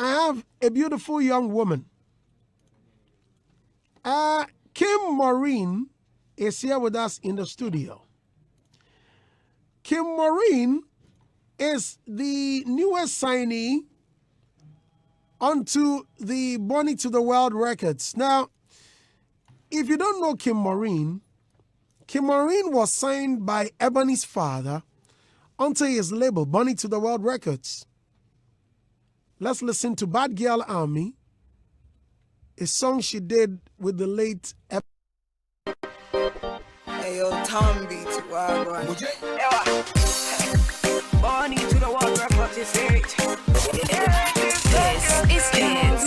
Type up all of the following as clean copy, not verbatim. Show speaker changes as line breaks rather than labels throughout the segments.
I have a beautiful young woman. Kim Maureen is here with us in the studio. Kim Maureen is the newest signee onto the Bonnie to the World Records. Now, if you don't know Kim Maureen was signed by Ebony's father onto his label, Bonnie to the World Records. Let's listen to Bad Girl Army, a song she did with the late
Hey, yo, Tom beats, Bonnie to the World Records, it's it.
This is dance.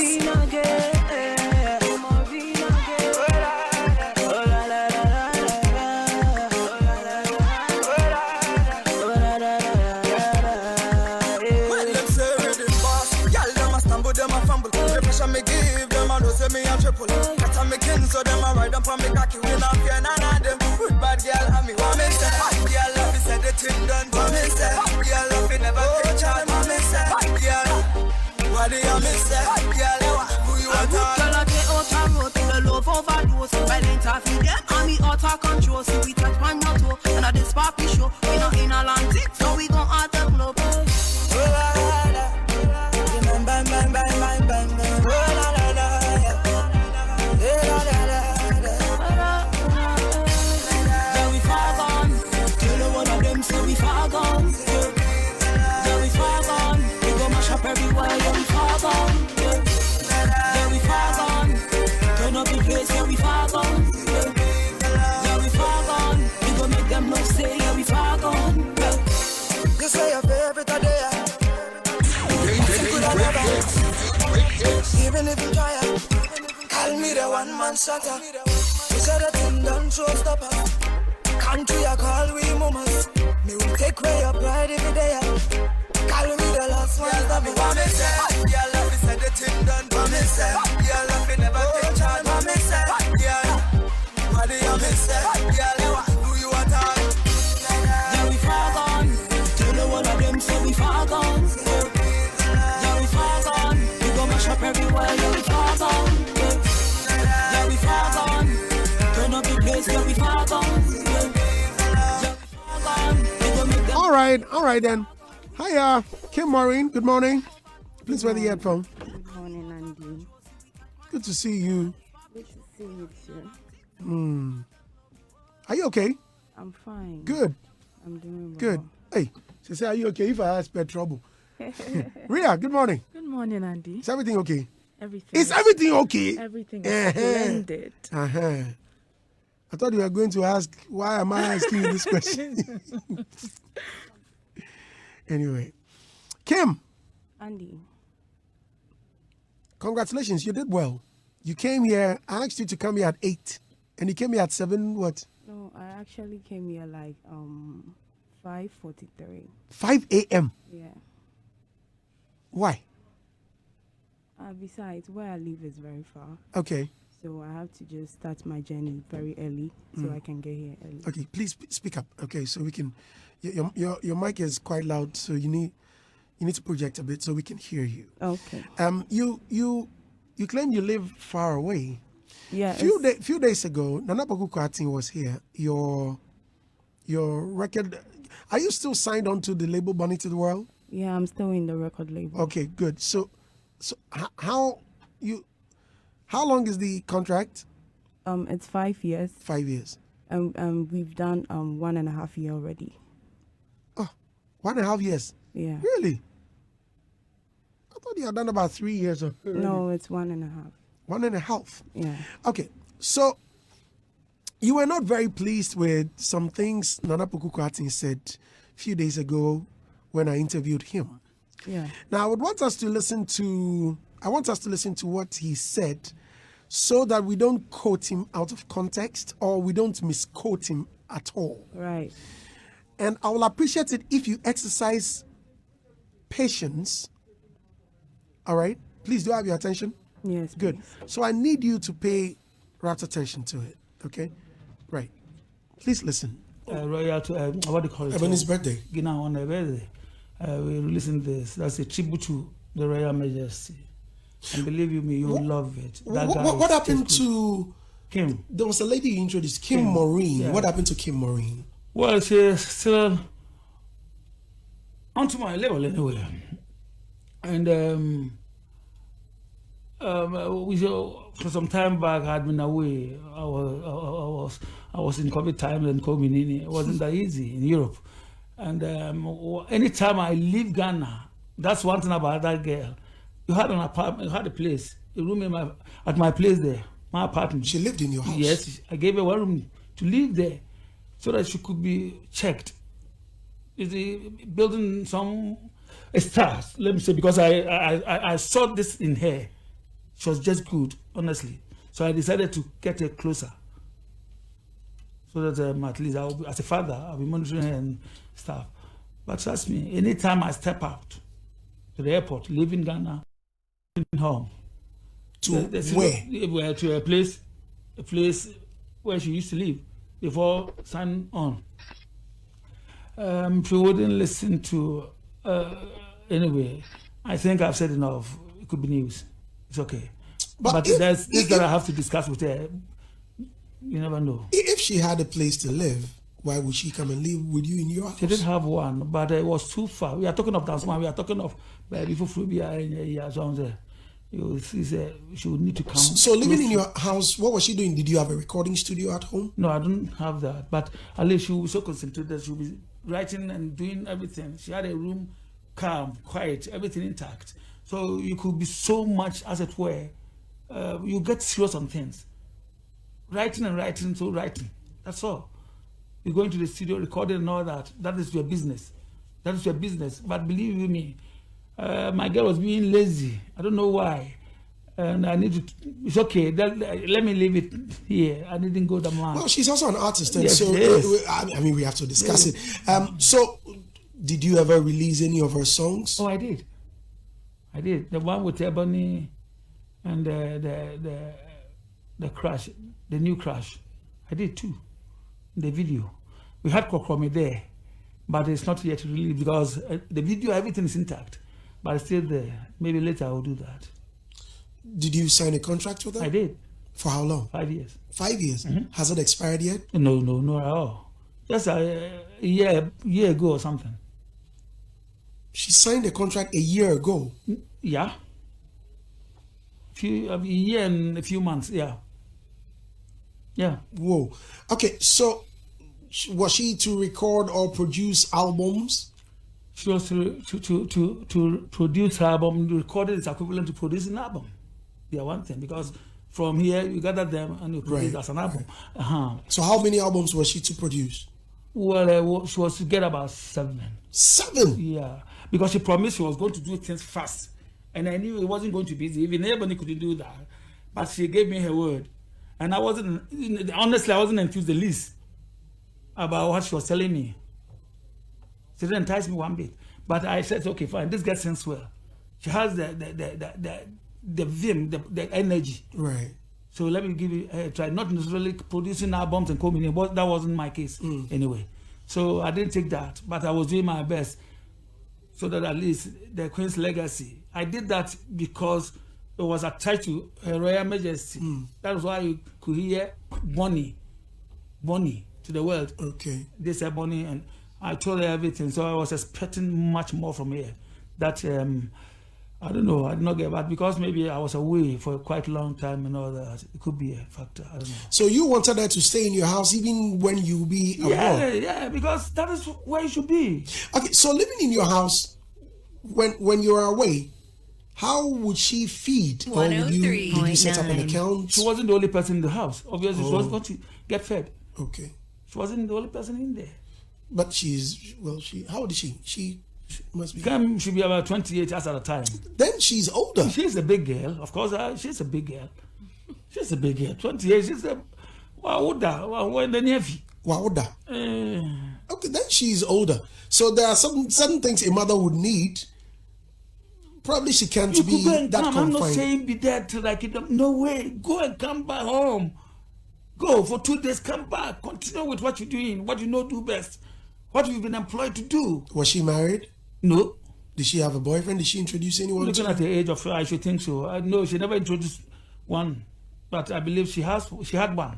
Me give them a dose me a triple. Got a me kin so them a ride up on me cocky. We not fear none of them. Good bad girl and me want me say. Bad girl love me say the thing done for me say. Bad girl love me never take charge for me say. Bad girl, what do you me say? Bad girl, who you want to? Girl I get out and road to the love overdose. Violent off in them and me out of control. See we touch one your toe and at this papi show. We not in Atlantic so we gon' out the club. Bang bang bang bang bang bang. Everywhere, yeah, we far gone, yeah. Yeah, we far gone. Turn up the place, yeah, we far gone, yeah. Yeah, we far gone. We gon' make them know say, yeah, we far gone, yeah. You say your favorite are there. Even if you try it, call me the one man shatter. We said that thing done showstopper. Country I call we mamas. Me will take away your pride every day. Call me the last one that me want me say. Yeah, love me say the thing done for me say. Yeah, love me never take charge for me say. Yeah, what do you me say? Yeah, who you want to? Yeah, we far gone. Tell the one of them say we far gone. Yeah, we far gone. We go mash up everywhere. Yeah, we far gone. Yeah, we far gone. Turn up the place. Yeah, we far gone. Yeah, we far gone. We go make them.
All right then. Hiya, Kim Maureen. Good morning. Please wear the headphone.
Good morning, Andy.
Good to see you.
Good to see you too.
Are you okay?
I'm fine.
Good.
I'm doing well.
Good. Hey, she said, are you okay if I ask for trouble? Ria, good morning.
Good morning, Andy.
Is everything okay?
Everything.
Is everything okay?
Everything is splendid.
I thought you were going to ask, why am I asking you this question? Anyway, Kim.
Andy.
Congratulations, you did well. You came here, I asked you to come here at 8, and you came here at 7, what?
No, I actually came here like 5:43.
5 a.m.?
Yeah.
Why?
Besides, where I live is very far.
Okay.
So I have to just start my journey very early so I can get here early.
Okay, please speak up. Okay, so we can. Your mic is quite loud, so you need to project a bit so we can hear you.
Okay.
You claim you live far away.
Yeah.
Few days ago, Nana Pokukwati was here. Your record. Are you still signed on to the label Bonnie to the World?
Yeah, I'm still in the record label.
Okay, good. So how long is the contract?
It's 5 years.
5 years.
We've done 1.5 years already.
Oh, 1.5 years.
Yeah.
Really? I thought you had done about 3 years already.
No, it's 1.5.
1.5.
Yeah.
Okay, so you were not very pleased with some things Nana Pokukwati said a few days ago when I interviewed him.
Yeah.
Now, I want us to listen to what he said so that we don't quote him out of context or we don't misquote him at all.
Right.
And I will appreciate it if you exercise patience. All right? Please do have your attention.
Yes.
Good.
Please.
So I need you to pay rapt attention to it. Okay? Right. Please listen.
Royal to what do you call it?
Ebony's birthday.
Gina on her birthday. We're releasing this. That's a tribute to the Royal Majesty. And believe you me, you'll love it.
What happened to
Kim?
There was a lady you introduced, Kim Maureen.
Yeah.
What happened to Kim Maureen?
Well, she's still onto my level anyway. And for some time back, I had been away. I was in COVID times and COVID. It wasn't that easy in Europe. And anytime I leave Ghana, that's one thing about that girl. You had an apartment, you had a place, a room at my place there, my apartment.
She lived in your house?
Yes, I gave her one room to live there so that she could be checked. Is building some stars, let me say, because I saw this in her. She was just good, honestly. So I decided to get her closer. So that at least I'll be, as a father, I'll be monitoring her and stuff. But trust me, anytime I step out to the airport, leaving Ghana, home.
To where?
To a place where she used to live before signing on. She wouldn't listen to, anyway, I think I've said enough. It could be news. It's okay. But there's this that I have to discuss with her. You never know.
If she had a place to live, why would she come and live with you in your house?
She did have one, but it was too far. We are talking of Dansman. We are talking of before Frubia and she would need to come.
So living in your house, what was she doing? Did you have a recording studio at home?
No, I don't have that. But at least she was so concentrated. She would be writing and doing everything. She had a room, calm, quiet, everything intact. So you could be so much, as it were, you get serious on things. Writing and writing, so writing. That's all. You're going to the studio, recording and all that. That is your business. That is your business. But believe you me, my girl was being lazy. I don't know why. And I need to, it's okay. Let me leave it here. I didn't go that much.
Well, she's also an artist. And
yes,
so,
yes.
I mean, we have to discuss it. So, did you ever release any of her songs?
Oh, I did. I did. The one with Ebony and the Crash, the new Crash. I did too. The video. We had Kokomi there, but it's not yet released because the video, everything is intact. But it's still there. Maybe later I will do that.
Did you sign a contract with her?
I did.
For how long?
5 years.
5 years? Mm-hmm. Has it expired yet?
No, at all. Just a year ago or something.
She signed a contract a year ago?
Yeah. A year and a few months, yeah. Yeah.
Whoa. Okay, so was she to record or produce albums?
She was to produce her album. Recording is equivalent to producing an album. Yeah, one thing, because from here you gather them and you produce as an album.
Right. So how many albums was she to produce?
Well, she was to get about 7.
7?
Yeah, because she promised she was going to do things fast, and I knew it wasn't going to be easy. Even Ebony couldn't do that, but she gave me her word, and I wasn't enthused the least about what she was telling me. She didn't entice me one bit, but I said, okay, fine. This girl sings well. She has the vim, the energy.
Right.
So let me give you a try. Not necessarily producing albums and coming in, but that wasn't my case anyway. So I didn't take that, but I was doing my best so that at least the Queen's legacy. I did that because it was attached to Her Royal Majesty. That was why you could hear Bonnie to the world.
Okay.
They said Bonnie, and I told her everything. So I was expecting much more from her. That I don't know, I did not get that because maybe I was away for quite a long time and all that. It could be a factor, I don't know.
So you wanted her to stay in your house even when you be abroad?
Yeah, because that is where you should be.
Okay, so living in your house, when you're away, how would she feed? Or did you set up an account?
She wasn't the only person in the house. Obviously, she was going to get fed.
Okay.
She wasn't the only person in there.
But how old is she? She must be.
She'll be about 28 years at a time.
Then she's older.
She's a big girl, of course. She's a big girl. 28. She's a Wauda.
Okay, then she's older. So there are certain things a mother would need. Probably she can't be that confined.
I'm not saying be there till no way. Go and come back home. Go for 2 days, come back. Continue with what you're doing, what you know do best, what you've been employed to do.
Was she married?
No.
Did she have a boyfriend? Did she introduce anyone
Looking
to
at the age of her, I should think so. No, she never introduced one, but I believe she had one.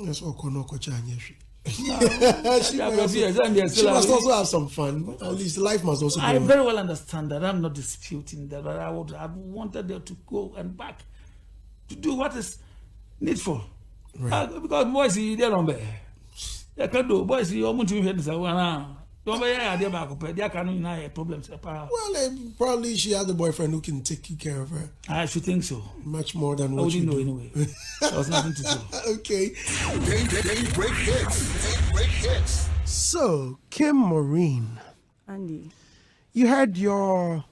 That's what Konoko Chanya. She
Yeah, but yes, and there's
she
still
must
a-
also have some fun. At least life must also
I
go on.
very well understand that. I'm not disputing that, but I wanted them to go and back to do what is needful.
Right.
Because boys, they're on there. They can do boys. You want to hear this? Don't be idea about it. They can't deny problems.
Well, probably she had a boyfriend who can take care of her
I should think so.
much more than
I
what
wouldn't
you
know
do.
anyway. There was nothing to do.
Okay.
Break hits.
So, Kim Maureen,
Andy.
you had your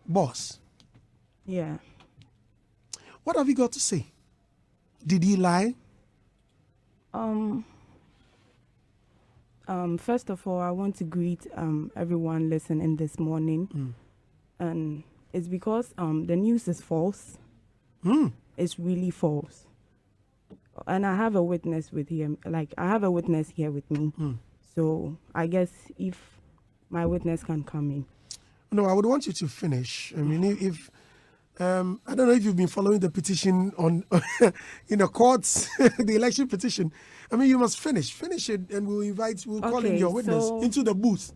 boss.
Yeah.
What have you got to say? Did he lie?
First of all, I want to greet everyone listening this morning, and it's because the news is false. It's really false, and I have a witness with him. Like I have a witness here with me, so I guess if my witness can come in.
No, I would want you to finish. I mean, if I don't know if you've been following the petition on in the courts, the election petition. I mean, you must finish it, and we'll call in
Okay,
your witness
so-
into the booth.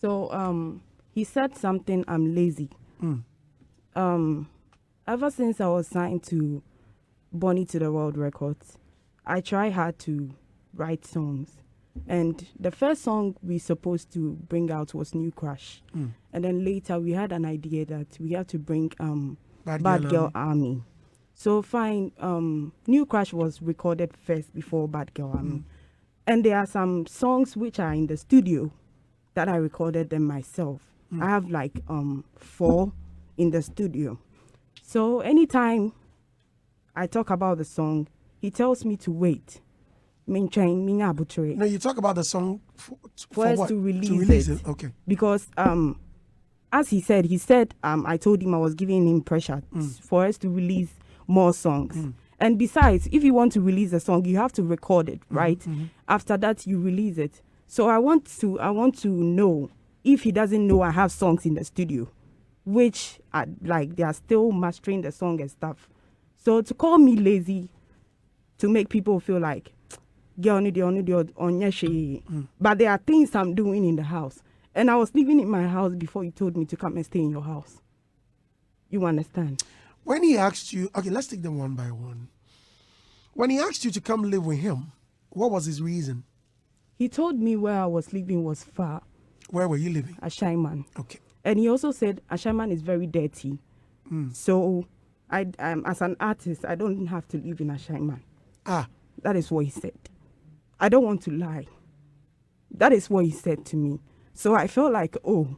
So he said something. I'm lazy. Ever since I was signed to Bonnie to the World Records, I try hard to write songs. And the first song we supposed to bring out was New Crush. And then later we had an idea that we have to bring Bad Girl Army. So fine, New Crush was recorded first before Bad Girl Army. And there are some songs which are in the studio that I recorded them myself. I have like 4 in the studio. So anytime I talk about the song, he tells me to wait.
No, you talk about the song for
us
what?
to release it.
Okay.
Because as he said, I told him I was giving him pressure for us to release more songs. And besides, if you want to release a song, you have to record it, right? After that, you release it. So I want to know if he doesn't know I have songs in the studio, which are like they are still mastering the song and stuff. So to call me lazy, to make people feel like, but there are things I'm doing in the house. And I was living in my house before you told me to come and stay in your house. You understand?
When he asked you, okay, let's take them one by one. When he asked you to come live with him, what was his reason?
He told me where I was living was far,
Where were you living?
Ashaiman.
Okay.
And he also said Ashaiman is very dirty. So I as an artist, I don't have to live in Ashaiman. That is what he said. I don't want to lie. That is what he said to me. So I felt like, oh.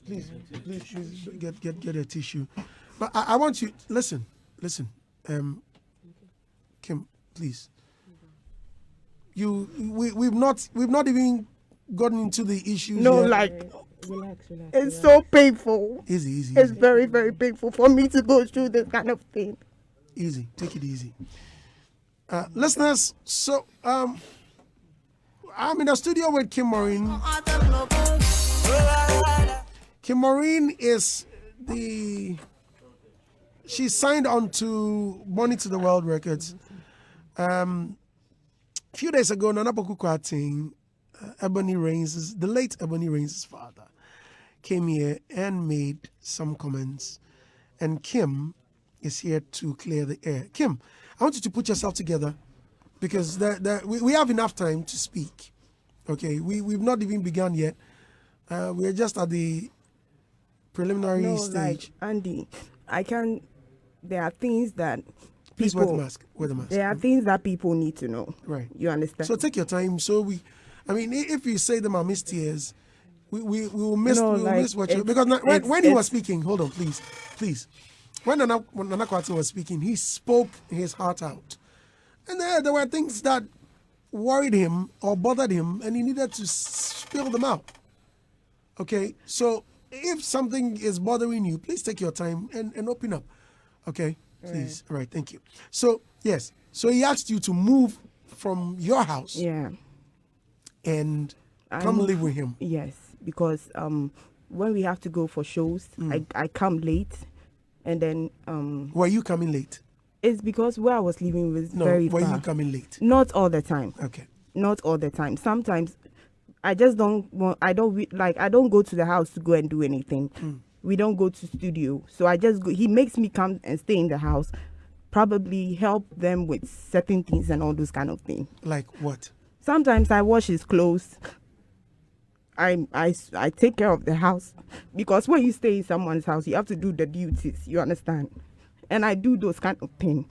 Please get a tissue. But I want you listen. Kim, please. We've not even gotten into the issues.
No,
yet.
like,
Relax.
it's so painful.
Easy.
It's very, very painful for me to go through this kind of thing.
Easy. Take it easy. Listeners, so I'm in the studio with Kim Maureen. Kim Maureen is she's signed on to Bonnie to the World Records. A few days ago, Nana Pokukwati, the late Ebony Reigns' father, came here and made some comments. And Kim is here to clear the air. Kim, I want you to put yourself together because we have enough time to speak. Okay, we've not even begun yet. We're just at the preliminary stage.
Like, Andy, there are things that
Please
people,
wear the mask.
There are things that people need to know.
Right.
You understand?
So take your time. If you say them are missed tears, we will miss what you because when he was speaking, hold on, please. When Nana Kwati was speaking, he spoke his heart out, and there were things that worried him or bothered him, and he needed to spill them out. Okay, so if something is bothering you, please take your time and open up. Okay, please. All right, thank you. So yes, so he asked you to move from your house
Yeah.
and
I
come
move-
live with him.
Yes, because when we have to go for shows, I come late, and then
Were you coming late?
it's because where I was living was
No,
very
were
far.
you coming late?
Not all the time.
Okay.
Not all the time. Sometimes I just don't want. I don't I don't go to the house to go and do anything. We don't go to studio, so I just go. He makes me come and stay in the house, probably help them with certain things and all those kind of things.
Like what?
Sometimes I wash his clothes. I take care of the house, because when you stay in someone's house, you have to do the duties. You understand? And I do those kind of things.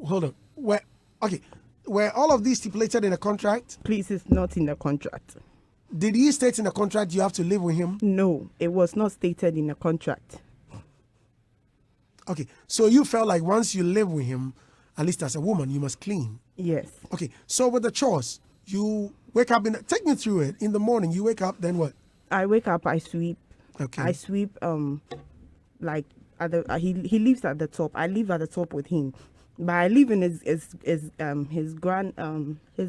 Hold on. Were all of these stipulated in a contract?
Please, it's not in the contract.
Did he state in the contract you have to live with him?
No, it was not stated in the contract.
Okay, so you felt like once you live with him, at least as a woman, you must clean.
Yes.
Okay, so with the chores, you wake up take me through it. In the morning, you wake up, then what?
I wake up, I sweep.
Okay.
I sweep like at the he lives at the top. I live at the top with him. But I live in his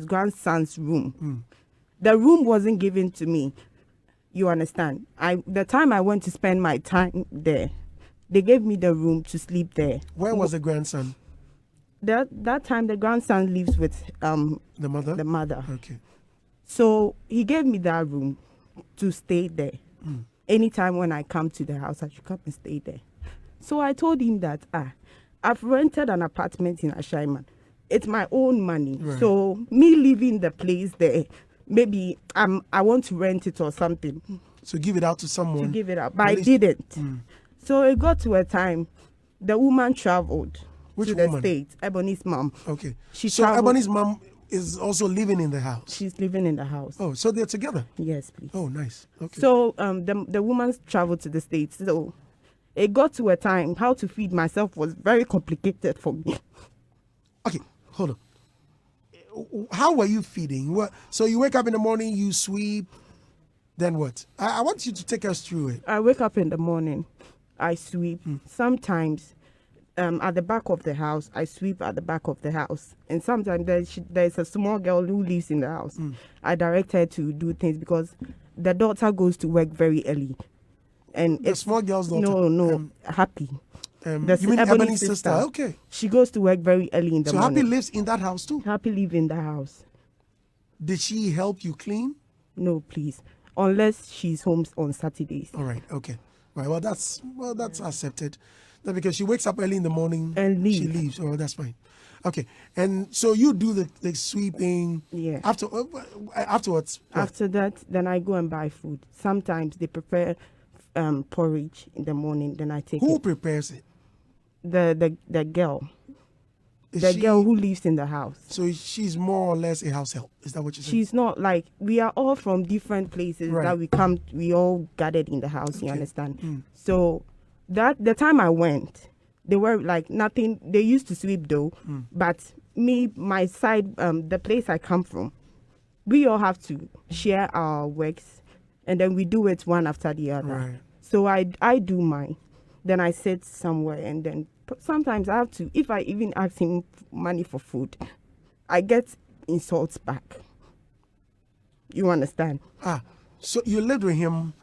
grandson's room. The room wasn't given to me. You understand? The time I went to spend my time there, they gave me the room to sleep there.
Where was the grandson?
That time the grandson lives with
The mother?
the mother.
Okay.
So he gave me that room to stay there. Anytime when I come to the house, I should come and stay there. So I told him that I've rented an apartment in Ashaiman. It's my own money.
Right.
So me leaving the place there, maybe I want to rent it or something
So give it out to someone.
to give it up. But
At
I
least-
didn't. So it got to a time the woman traveled
Which
to the
woman?
States, Ebony's mom.
Okay.
She
so
traveled-
Ebony's mom is also living in the house.
She's living in the house.
Oh, so they're together.
Yes, please.
Oh, nice. Okay.
So the woman traveled to the States. So it got to a time how to feed myself was very complicated for me.
Okay, hold on. How were you feeding? What? So you wake up in the morning, you sweep, then what? I want you to take us through it.
I wake up in the morning, I sweep. Sometimes at the back of the house, I sweep at the back of the house. And sometimes there's a small girl who lives in the house. I direct her to do things because the daughter goes to work very early. And
The
it's
small girl's daughter.
No, Happy.
You mean Ebony's sister? Okay.
She goes to work very early in the
So
morning.
Happy lives in that house too.
Happy live in the house.
Did she help you clean?
No, please. Unless she's home on Saturdays.
All right. Okay. Right. Well, that's accepted. Then because she wakes up early in the morning
And
she
leave.
leaves. Oh, that's fine. Okay. And so you do the sweeping.
Yeah.
Afterwards. what?
After that, then I go and buy food. Sometimes they prepare porridge in the morning. Then I take
Who
it.
prepares it?
The girl.
Is
The
she-
girl who lives in the house.
So she's more or less a house help. Is that what you're saying?
She's not like, we are all from different places
Right.
that we all gathered in the house, you
Okay.
understand? So that the time I went, they were like nothing, they used to sweep though, but me, my side, the place I come from, we all have to share our works and then we do it one after the other.
Right.
So I do mine, then I sit somewhere and then sometimes I have to, if I even ask him money for food, I get insults back. You understand?
So you lived with him.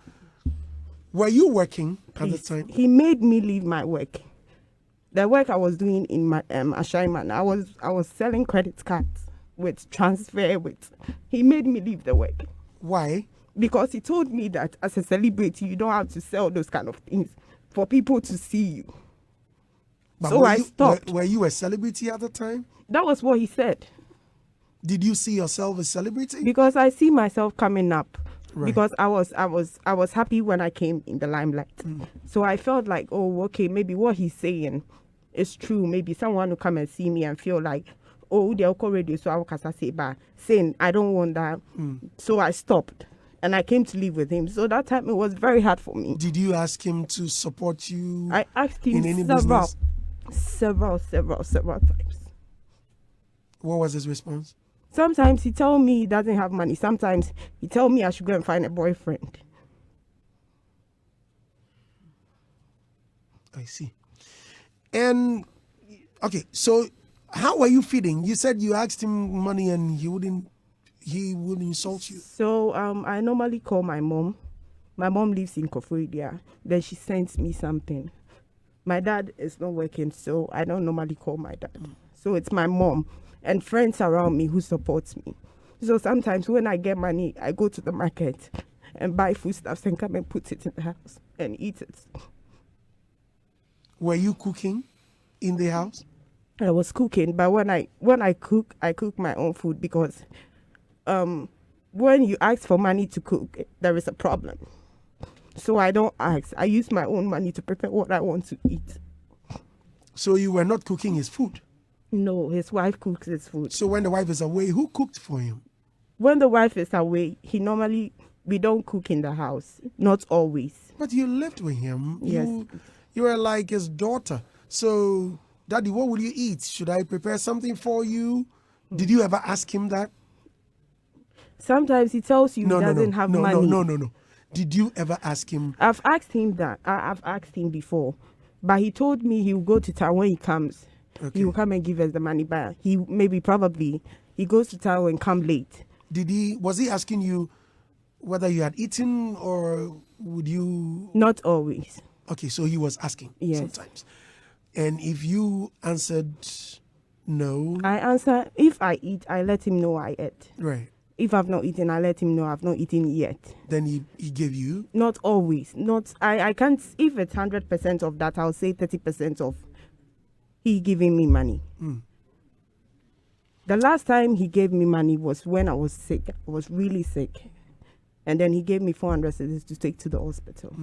Were you working at the
Please.
time?
He made me leave my work. The work I was doing in my Ashaiman, I was selling credit cards with transfer with. He made me leave the work
Why?
because he told me that as a celebrity you don't have to sell those kind of things for people to see you.
But
So
were
I
you-
stopped.
Were you a celebrity at the time?
That was what he said.
Did you see yourself as celebrity?
Because I see myself coming up.
Right.
Because I was happy when I came in the limelight. So I felt like, oh, okay, maybe what he's saying is true. Maybe someone will come and see me and feel like, oh, they're already so I can say, but saying I don't want that. So I stopped and I came to live with him. So that time it was very hard for me.
Did you ask him to support you?
I asked him
in any
several times.
What was his response?
Sometimes he tell me he doesn't have money. Sometimes he tell me I should go and find a boyfriend.
I see. And okay, so how were you feeding? You said you asked him money and he would insult you.
So I normally call my mom. My mom lives in Koforidua. Then she sends me something. My dad is not working, so I don't normally call my dad. So it's my mom and friends around me who supports me. So sometimes when I get money, I go to the market and buy foodstuffs and come and put it in the house and eat it.
Were you cooking in the house?
I was cooking, but when I cook, I cook my own food because when you ask for money to cook, there is a problem. So I don't ask. I use my own money to prepare what I want to eat.
So you were not cooking his food?
No, his wife cooks his food.
So when the wife is away, who cooked for him?
When the wife is away, we don't cook in the house. Not always.
But you lived with him.
Yes.
You were like his daughter. So, Daddy, what will you eat? Should I prepare something for you? Did you ever ask him that?
Sometimes he tells you he doesn't have money.
No. Did you ever ask him?
I've asked him that. I've asked him before. But he told me he will go to town when he comes.
Okay.
He will come and give us the money back. He goes to town and come late.
Was he asking you whether you had eaten or would you?
Not always.
Okay, so he was asking sometimes. And if you answered no?
I answer, if I eat, I let him know I ate.
Right.
If I've not eaten, I let him know I've not eaten yet.
Then he gave you?
Not always. I can't, if it's 100% of that, I'll say 30% of he giving me money. The last time he gave me money was when I was sick. I was really sick. And then he gave me 400 cedis to take to the hospital.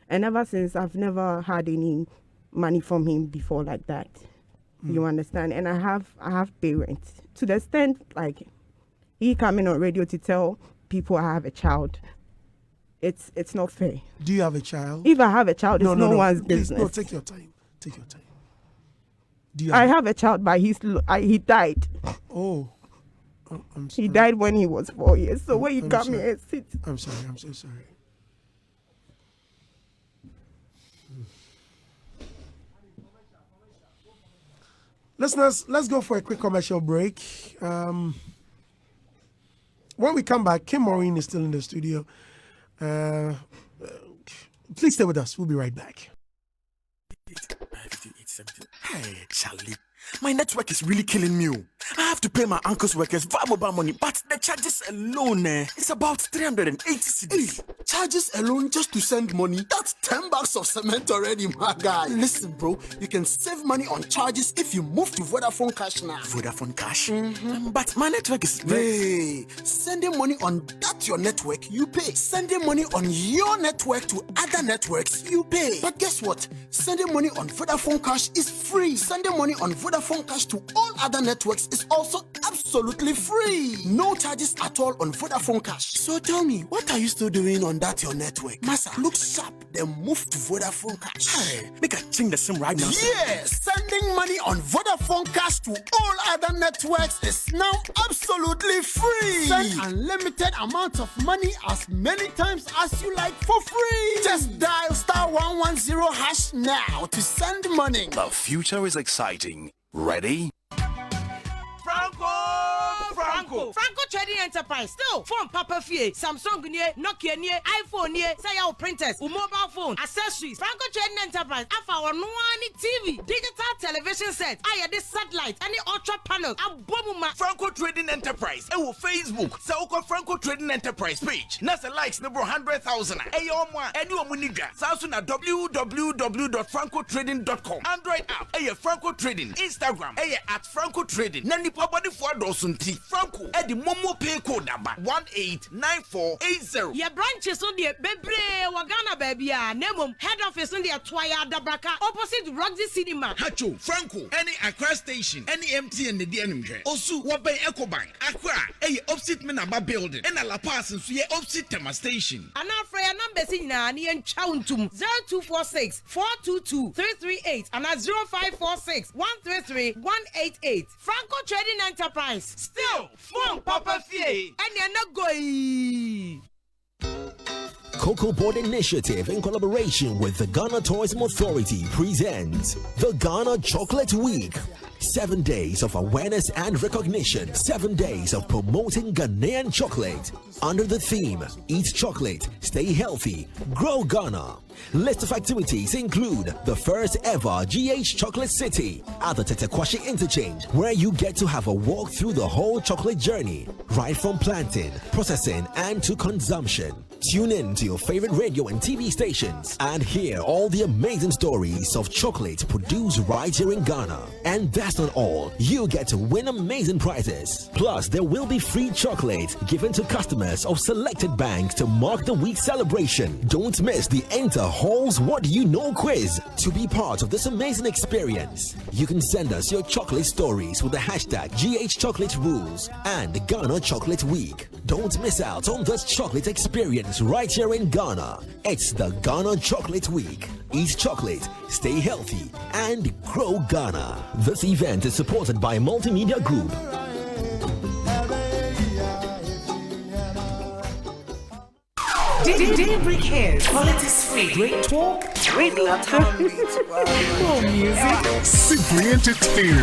And ever since, I've never had any money from him before like that. You understand? And I have parents. To the extent, like, he coming on radio to tell people I have a child. It's not fair.
Do you have a child?
If I have a child, it's no one's
Please,
business.
no, take your time. Take your time. Do you
I have a child, but he died.
Oh.
He died when he was 4 years. So when you
I'm
come
sorry.
here and sit.
I'm sorry. I'm so sorry. Listeners, let's go for a quick commercial break. When we come back, Kim Maureen is still in the studio. Please stay with us. We'll be right back.
Hey, Charlie. My network is really killing me. I have to pay my uncle's workers via mobile money, but the charges alone, it's about 380 cedis.
Charges alone just to send money? That's $10 of cement already, my guy.
Listen, bro, you can save money on charges if you move to Vodafone Cash now.
Vodafone Cash?
But my network is
Hey, sending money on that your network, you pay. Sending money on your network to other networks, you pay. But guess what? Sending money on Vodafone Cash is free. Sending money on Vodafone Cash to all other networks is also absolutely free. No charges at all on Vodafone Cash. So tell me, what are you still doing on that your network? Massa, look sharp, then move to Vodafone Cash.
Hey, make a change the SIM right now.
Yes, sending money on Vodafone Cash to all other networks is now absolutely free. Send unlimited amounts of money as many times as you like for free. Just dial *110# now to send money.
The future is exciting. Ready?
Franco Trading Enterprise. Still, phone Papa Fie, Samsung near, Nokia near, iPhone near, say our printers, mobile phone, accessories. Franco Trading Enterprise. Afa or no TV, digital television set. I this satellite, any ultra panel. Abomuma.
Franco Trading Enterprise. Facebook. Sauko Franco Trading Enterprise page. Nasa likes number 100,000. Ayoma. Anyone muniga. Samsung at www.francotrading.com. Android app. Franco Trading. Instagram. At Franco Trading. Nani pabadi for dosunti. Franco. The Momo pay code number 189480.
Your branches on the Bebre Wagana baby. Nemo head office on the Twaya Dabraka opposite Roxy Cinema.
Hacho Franco. Any Accra station. Any MT and the DNM. Also, Wabe Ecobank. Accra. Opposite Menaba building. And a La Paz and Suye opposite Tema station.
And our Freya numbers in Nani and Chauntum 0246 422 338 and at 0546 133 188. Franco Trading Enterprise. Still, phone Papa Fie. And you're not going.
Cocoa Board Initiative in collaboration with the Ghana Tourism Authority presents the Ghana Chocolate Week. 7 days of awareness and recognition. 7 days of promoting Ghanaian chocolate. Under the theme, Eat Chocolate, Stay Healthy, Grow Ghana. List of activities include the first ever GH Chocolate City at the Tetekwashi Interchange, where you get to have a walk through the whole chocolate journey, right from planting, processing, and to consumption. Tune in to your favorite radio and TV stations and hear all the amazing stories of chocolate produced right here in Ghana. And that's not all. You get to win amazing prizes. Plus, there will be free chocolate given to customers of selected banks to mark the week celebration. Don't miss the Enter Halls What Do You Know quiz to be part of this amazing experience. You can send us your chocolate stories with the hashtag GHChocolateRules and Ghana Chocolate Week. Don't miss out on this chocolate experience right here in Ghana. It's the Ghana Chocolate Week. Eat chocolate, stay healthy, and grow Ghana. This event is supported by Multimedia Group.
Daybreak Hairs, qualities free, great talk, great laughter, more music,
simply entertaining.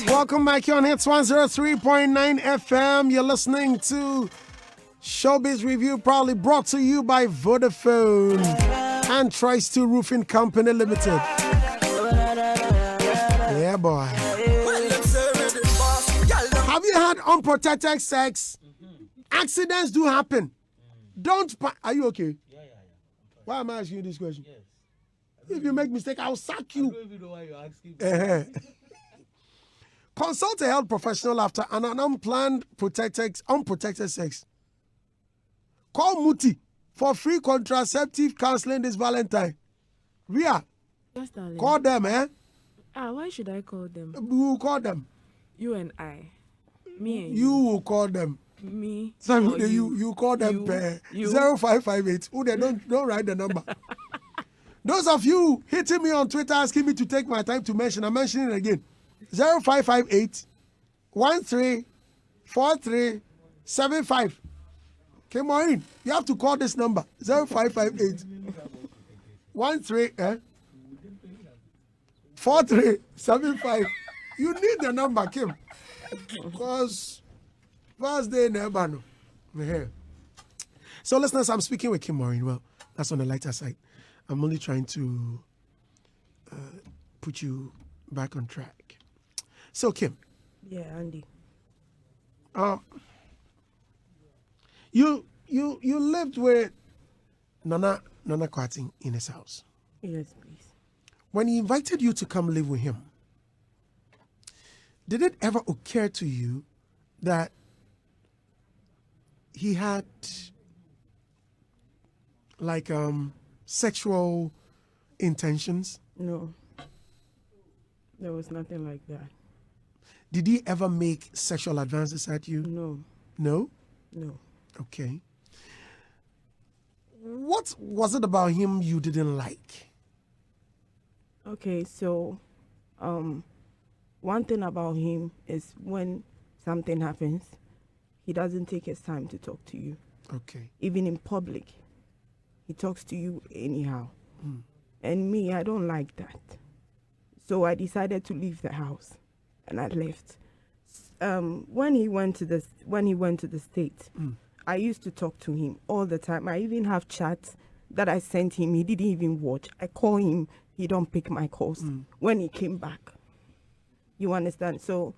Welcome back here on Hits 103.9 FM. You're listening to Showbiz Review, proudly brought to you by Vodafone and Tri-Steel Roofing Company Limited. Yeah, boy. Have you had unprotected sex? Accidents do happen. Are you okay? Yeah. Why am I asking you this question? Yes. If you make mistake, I'll sack you. I don't even know why you're asking. Consult a health professional after an unplanned unprotected sex. Call Muti for free contraceptive counseling this Valentine. Ria,
yes, darling.
Call them,
why should I call them?
We will call them.
You and I. Me and
you. You will call them.
Me.
So you call them 0558. Oh, they don't write the number. Those of you hitting me on Twitter asking me to take my time to mention, I'm mentioning it again. 0558 134375. Okay, Maureen, you have to call this number 0558 4375. You need the number, Kim, because first day never know. So, listeners, I'm speaking with Kim Maureen. Well, that's on the lighter side. I'm only trying to put you back on track. So, Kim.
Yeah, Andy.
You lived with Nana Kwating in his house.
Yes, please.
When he invited you to come live with him, did it ever occur to you that he had sexual intentions?
No. There was nothing like that.
Did he ever make sexual advances at you?
No.
No?
No.
Okay. What was it about him you didn't like?
Okay, so one thing about him is when something happens, he doesn't take his time to talk to you.
Okay.
Even in public, he talks to you anyhow. And me, I don't like that. So I decided to leave the house, and I left. When he went to the States, I used to talk to him all the time. I even have chats that I sent him. He didn't even watch. I call him. He don't pick my calls. When he came back, you understand? So,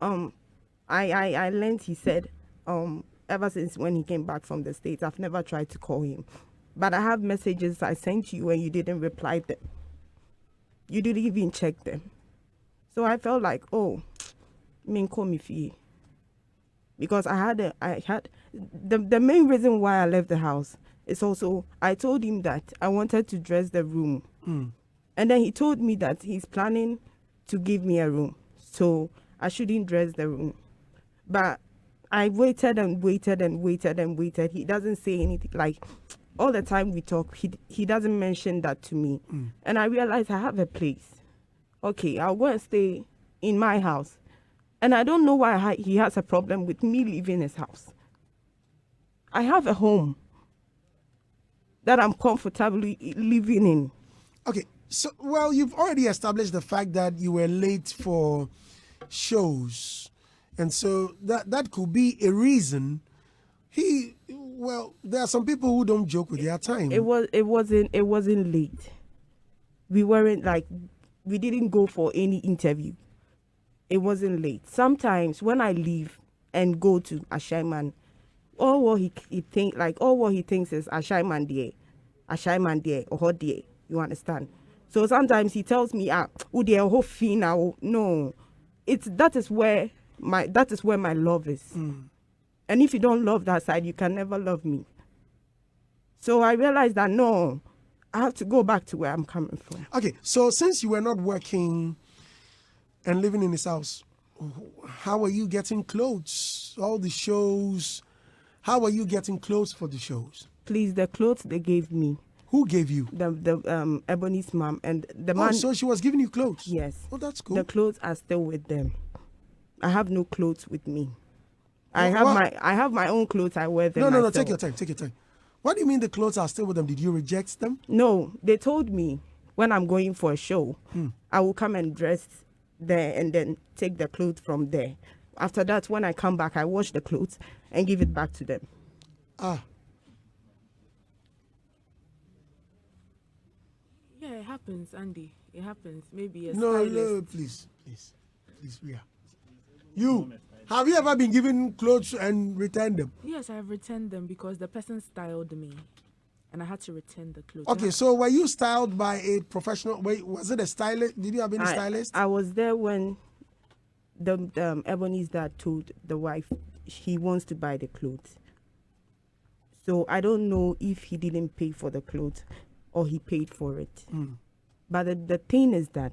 I learned. He said, ever since when he came back from the States, I've never tried to call him, but I have messages I sent you and you didn't reply them. You didn't even check them. So I felt like, call me fee. Because I had the main reason why I left the house is also I told him that I wanted to dress the room. And then he told me that he's planning to give me a room. So I shouldn't dress the room. But I waited and waited and waited and waited. He doesn't say anything. Like all the time we talk, he doesn't mention that to me. And I realized I have a place. Okay, I'll go and stay in my house. And I don't know why he has a problem with me leaving his house. I have a home. that I'm comfortably living in.
Okay, so well, you've already established the fact that you were late for shows, and so that could be a reason. There are some people who don't joke with their time.
It wasn't late. We weren't like, we didn't go for any interview. It wasn't late. Sometimes when I leave and go to Ashaiman, all what he thinks is Ashaiman there, or there. You understand? So sometimes he tells me, no, that is where my love is. And if you don't love that side, you can never love me. So I realized that no, I have to go back to where I'm coming from.
Okay, so since you were not working and living in his house, how are you getting clothes? All the shows, how are you getting clothes for the shows?
Please, the clothes they gave me.
Who gave you?
The Ebony's mom and the man.
Oh, so she was giving you clothes?
Yes.
Oh, that's cool.
The clothes are still with them. I have no clothes with me. I have my own clothes. I wear them.
No. Take your time. What do you mean the clothes are still with them? Did you reject them?
No, they told me when I'm going for a show, I will come and dress there and then take the clothes from there. After that, when I come back, I wash the clothes and give it back to them.
Yeah, it happens, Andy. It happens. Maybe a
No, please, Ria. Have you ever been given clothes and returned them?
Yes, I have returned them because the person styled me, and I had to return the clothes.
Okay, so were you styled by a professional? Was it a stylist? Did you have any stylist?
I was there when the Ebony's dad told the wife he wants to buy the clothes. So I don't know if he didn't pay for the clothes or he paid for it. But the thing is that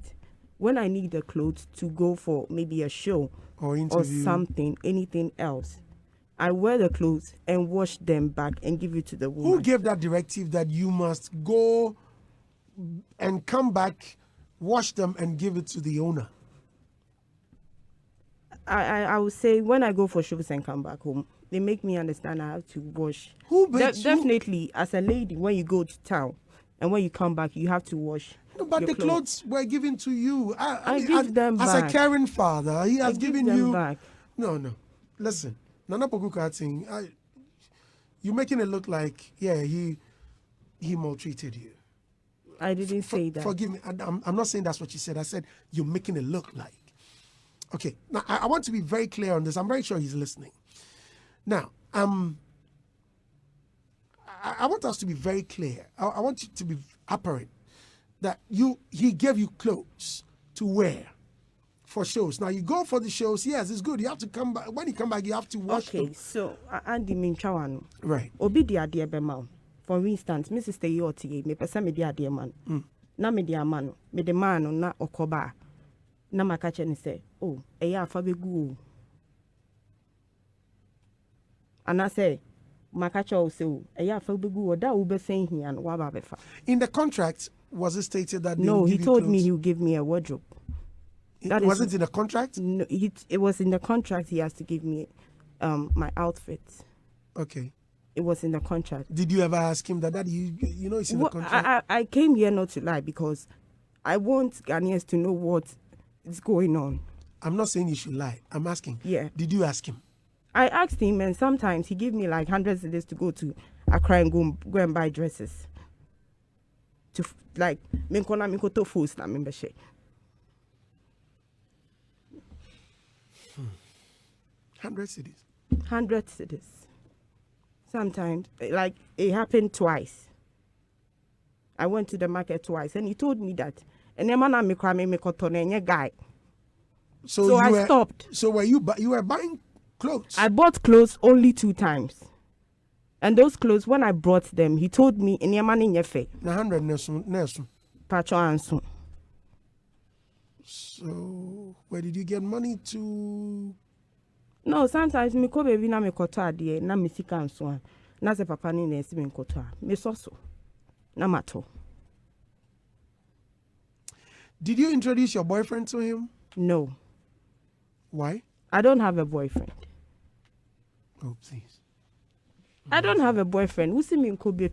when I need the clothes to go for maybe a show or something, anything else, I wear the clothes and wash them back and give it to the woman.
Who gave that directive that you must go and come back, wash them and give it to the owner?
I would say when I go for shows and come back home, they make me understand I have to wash. Definitely, as a lady, when you go to town and when you come back, you have to wash.
No, but the clothes were given to you.
I give them
as
back.
a caring father, he has given
them
you.
Back.
No. Listen, Nana Pokuka thing. You're making it look like he maltreated you.
I didn't say that.
Forgive me. I'm not saying that's what you said. I said you're making it look like. Okay. Now I want to be very clear on this. I'm very sure he's listening. Now, I want us to be very clear. I want you to be apparent that he gave you clothes to wear for shows. Now you go for the shows. Yes, it's good. You have to come back. When you come back, you have to wash them.
Okay, so Andy Minchawano.
Right.
Obi di adie bema. For instance, me sister Yoti, me pesa me di adie man. Na me di amano. Me de mano na okoba. Na makache ni say, oh, eya afa begu. And I say, makache o say, eya afa begu. Oda ube saying he and waba befa.
In the contract, was it stated that
no, he told me he would give me a wardrobe.
Was it in the contract?
No, it was in the contract. He has to give me my outfit.
Okay.
It was in the contract.
Did you ever ask him that you know it's in the contract?
I came here not to lie because I want Ghanaians to know what is going on.
I'm not saying you should lie. I'm asking.
Yeah.
Did you ask him?
I asked him, and sometimes he gave me like hundreds of days to go to Accra and go and buy dresses. To like, minko to fools na membership.
100 cities.
100 cities. Sometimes, like, it happened twice. I went to the market twice, and he told me that. And then me guy. So I stopped.
So you were buying clothes?
I bought clothes only 2 times. And those clothes, when I brought them, he told me, "In your money, in your face."
100 nesu.
Pacho ansu.
So where did you get money to?
No, sometimes me ko baby na me koto ade na me sika anso na se papa ni na esi me koto me soso na mato.
Did you introduce your boyfriend to him?
No.
Why?
I don't have a boyfriend.
Oh, please.
I don't have a boyfriend. Who see me in Kobe?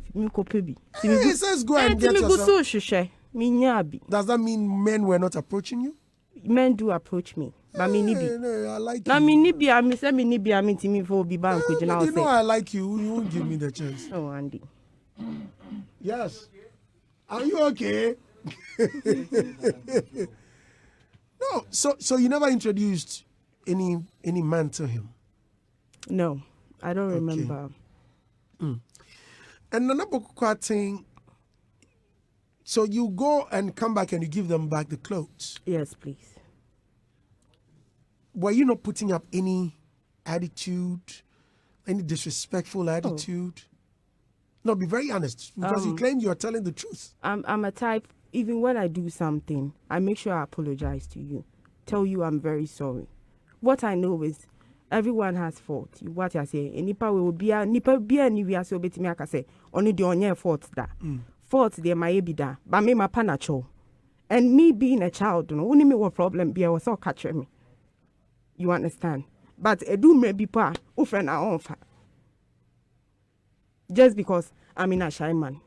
It says go and get yourself.
Does
that mean men were not approaching you?
Men do approach me. But me nibi.
No, I like
you.
Me
nibi, I mean, say me nibi, I mean, Timmy for be bank.
You know I like you. You won't give me the chance.
Oh, Andy.
Yes. Are you okay? No. So you never introduced any man to him?
No, I don't remember.
And another thing. So you go and come back and you give them back the clothes?
Yes, please.
Were you not putting up any attitude, any disrespectful attitude? No, be very honest, because you claim you are telling the truth.
I'm a type, even when I do something, I make sure I apologize to you. Tell you I'm very sorry. What I know is everyone has fault. What I say, nipa will be a ni we are so beti me aka say only the onye fault that. Fault there might be that, but me my panacho. And me being a child, only me what problem be I was all catch me. You understand? But a do maybe pa friend our own fa. Just because I'm in a shy man.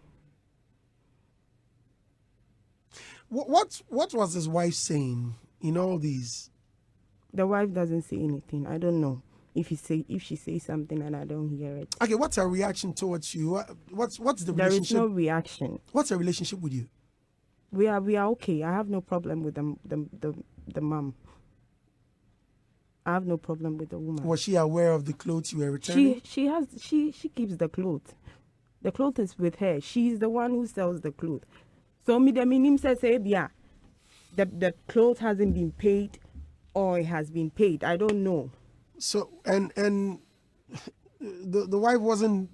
What was his wife saying in all these?
The wife doesn't say anything. I don't know if she says something and I don't hear it.
Okay, what's her reaction towards you? What's the relationship?
There is no reaction.
What's her relationship with you?
We are okay. I have no problem with the mom. I have no problem with the woman.
Was she aware of the clothes you were returning?
She keeps the clothes. The clothes is with her. She's the one who sells the clothes. So me the minim says the clothes hasn't been paid or it has been paid. I don't know.
So and the wife wasn't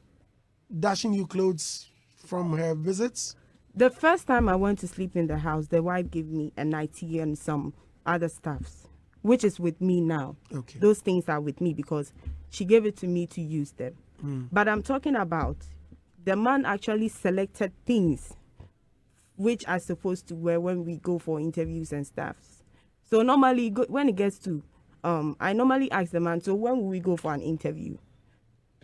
dashing you clothes from her visits?
The first time I went to sleep in the house, the wife gave me a nightie and some other stuffs, which is with me now.
Okay.
Those things are with me because she gave it to me to use them. But I'm talking about the man actually selected things which are supposed to wear when we go for interviews and stuff. So normally when it gets to, I normally ask the man, so when will we go for an interview?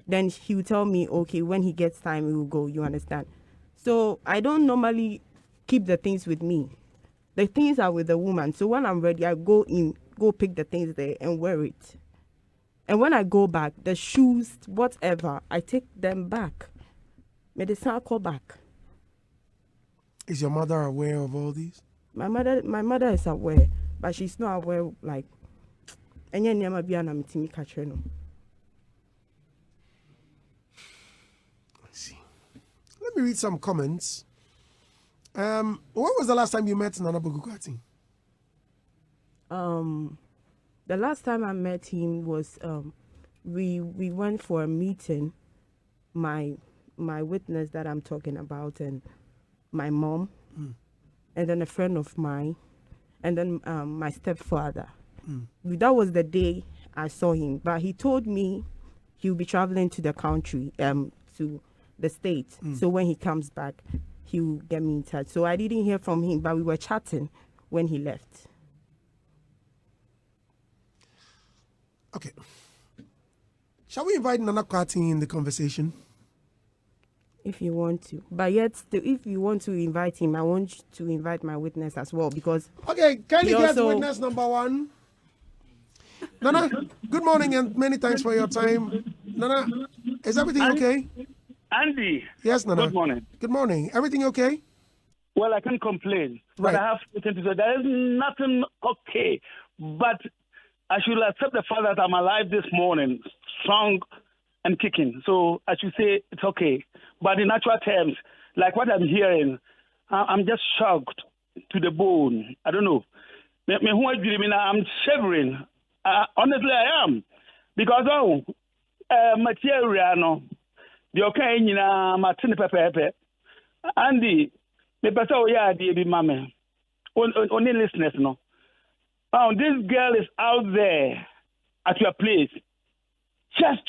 Then he will tell me, okay, when he gets time, we will go, you understand? So I don't normally keep the things with me. The things are with the woman. So when I'm ready, I go pick the things there and wear it. And when I go back, the shoes, whatever, I take them back. May the son call back.
Is your mother aware of all these?
My mother is aware, but she's not aware, like, I see.
Let me read some comments. When was the last time you met Nana Bugukati?
The last time I met him was we went for a meeting. My witness that I'm talking about and my mom, and then a friend of mine, and then my stepfather. That was the day I saw him. But he told me he'll be traveling to the country, to the States. So when he comes back, he'll get me in touch. So I didn't hear from him, but we were chatting when he left.
Okay. Shall we invite Nana Kwati in the conversation?
If you want to. But yet, if you want to invite him, I want you to invite my witness as well because...
Okay, can you get witness number one? Nana, good morning and many thanks for your time. Nana, is everything okay?
Andy.
Yes, Nana.
Good morning.
Good morning. Everything okay?
Well, I can't complain.
Right.
But I have something to say. There is nothing okay. But I should accept the fact that I'm alive this morning, strong and kicking. So I should say it's okay. But in actual terms, like what I'm hearing, I'm just shocked to the bone. I don't know. I'm shivering. Honestly, I am. Because, material, the okay in Martin Pepe. Andy, me better, yeah, the mamma. Only listeners, no. Now, this girl is out there at your place just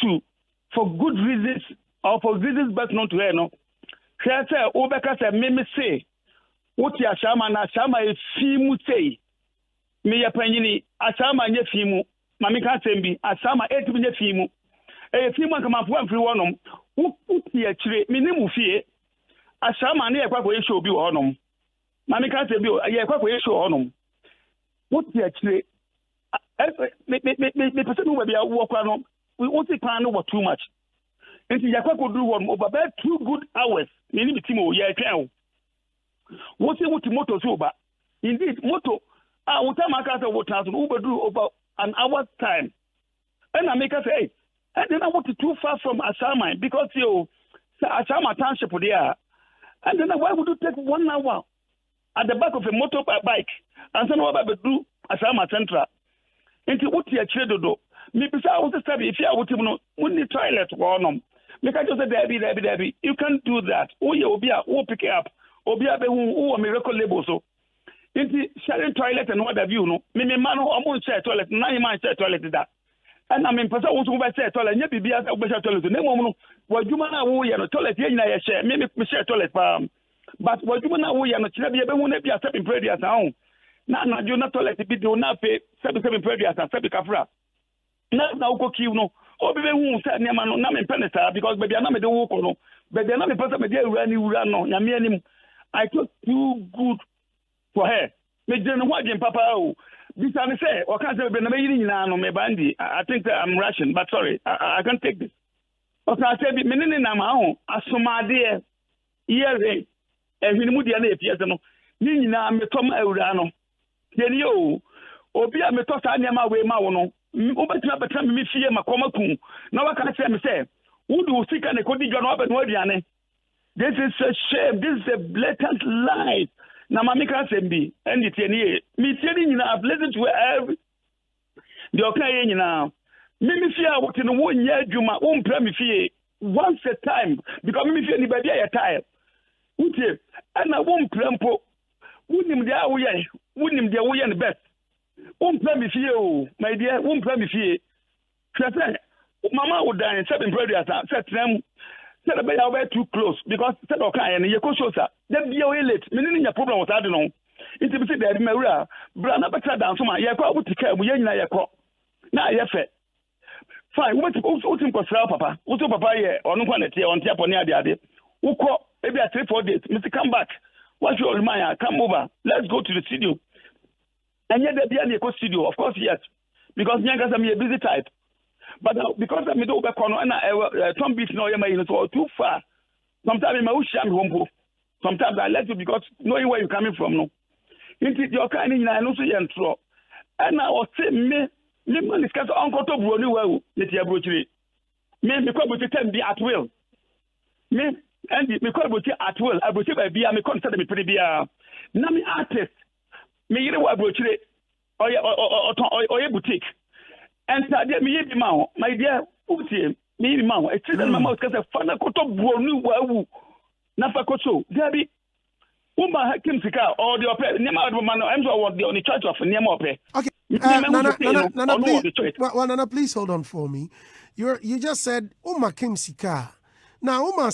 for good reasons or for reasons best known to her, no. She said, Obeka said, me say, what ya shama na shama e fimu say. Me ya penini, ashama nye fimu. Mami ka sembi, ashama eti nye fimu. E fimu kama fuwa free one Uti actually, minimum fear. A shaman, a quack way show be on them. Mammy can't say, a quack way show on them. Uti actually, the person who will be a walk on, we won't say plan over too much. And the Yakwa could do one over about 2 good hours. Minimum Timo, yeah, can. What's it with motor sober? Indeed, moto. What time I can't what has Uber do over an hour's time. And I make her say, and then I want to too far from Asama because you Asama township there. And then why would you take 1 hour at the back of a motorbike and then what about do Asama Central? Into what you trade do? Maybe I was study if you are with him when the toilet one on. Make I just say Debbie. You can't do that. Oh, you'll be a pick up. Or be a miracle label so. Into sharing toilet and what have you know. Me man who won't share toilet, 9 man share toilet that. And I mean, person who will share toilet, you be a toilet. No, what you man who you toilet, you share, maybe share toilet. But what you man who you be a stepping prayer at home. Now, you're not toilet, be do not pay 7 prayer at a Capra. Now, go kill no. Or be who said near man, not in Penista, because maybe I'm not the walk no. But they're not a person, but they're running, no. I took too good for her. Make them watching Papa. This I say, or can't have been a meeting now on my bandy. I think that I'm Russian, but sorry, I can't take this. Okay, I said, meaning in my own, as for my dear earring, and we moved the other piano. Nina, me Tom Eurano. Then you, or be a metosa near my way, Mauno. Over to time me fear my comacoon. Now I can say, who do seek and a codigan up and Wadiane? This is a shame. This is a blatant lie. Now, Mammy can't say me. And it's any me telling you, I've listened to every. The okay now. Maybe fear what in 1 year, Juma, won't play me fear once a time. Because me fear anybody a tire. And I won't play po. Wouldn't him the way, wouldn't him the way and the best. Won't play me fear, my dear, won't play me fear. Mama would die and 7 brothers, set them. Said about too close because said okay and you show sir. Then be away late. Meaning your problem was I don't know. It's a bit that Maria, Brana better down to my yakwa would take care of Yakwa. Now, yes, fine. What's Papa? What's Papa or no quantity on Japonia the other? Who call maybe a 3-4 days. Mr. Come back. What's your reminder? Come over. Let's go to the studio. And yet there be a studio, of course, yes. Because Nyangas are a busy type. But because I'm over corner and Tom Beach no so too far. Sometimes I'm home. Sometimes I let you because knowing where you're coming from no. Into your kind in I know so you throw. And I was saying me man discuss uncle to Brony well with your brochure. Me because we can be at will. Me and because we at will. I will say be I consider me pretty be Nami artist. Me you know what brochure or boutique. And me my dear, me ma. It's my mouth because a father could talk Brony well. Nafa Koso, Debbie. Uma Kim Sika or the opera, Nema Romano, I'm the only church of Nemope.
Okay, Nana, please. Well, Nana, please hold on for me. You just said Uma Kim Sika. Now, Uma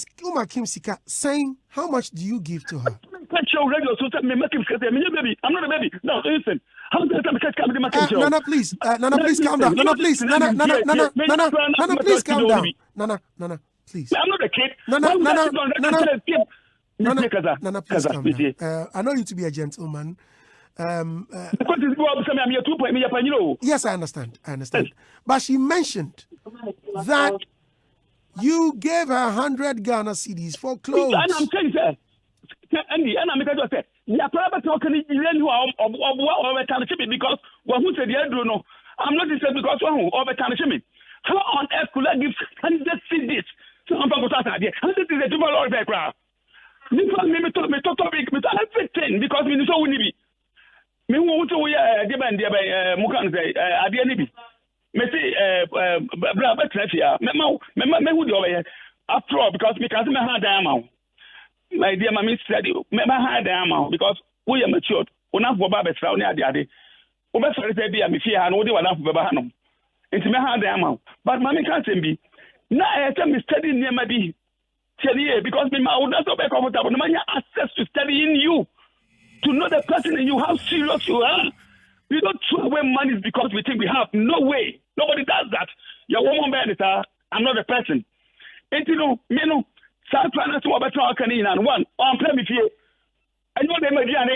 Kim Sika saying, how much do you give to her? I'm not a baby. No, listen. Nana, please. Nana, please calm down. Nana, please. Nana, please calm down. Nana, please.
I'm not a kid.
Nana, please calm down. I know you to be a gentleman. Yes, I understand. But she mentioned that you gave her 100 Ghana cedis for clothes.
And I'm saying, sir, and I'm going to say, yeah, probably talking to you because who said, no, I'm not saying because over time. How on earth could I give 100 cedis to Uncle idea? 100 is a double or background. Me everything because we so we need me who to we give and by Mukan say idea nibi. Me see bra betrefia. Me who the over after all because me can me hard amount. My dear mammy said you me hard amount because we are matured. Una for baba betra oni ade. O be sorry say be me fear and we dey wana for baba hanom. Into me hard amount. But mammy can't be. Na I tell me study near my be. Because me would not be comfortable. No man has access to studying you, to know the person in you, how serious you are. We don't throw away money because we think we have. No way. Nobody does that. You're woman, I'm not a person. no, me no. South China to about Canine and one on Premifie. I know them again.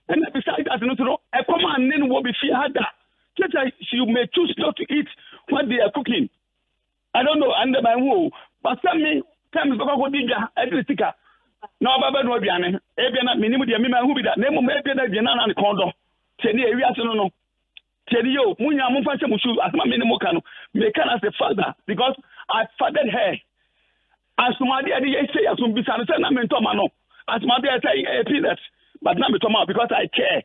And besides that, a command then will be fear that. She may choose not to eat what they are cooking. I don't know, under my wall. But some me, time go digger, every sticker. No, Baba no Biane, Ebiana, minimum, the women who be that name of Ebiana and Condo. Teddy, we are no. Teddy, Munya Mufasa Mushu, as my minimum can make as a father because I fathered her. As my dear, say, as soon as I'm in Tomano, as my dear say, peanuts, but not because I care.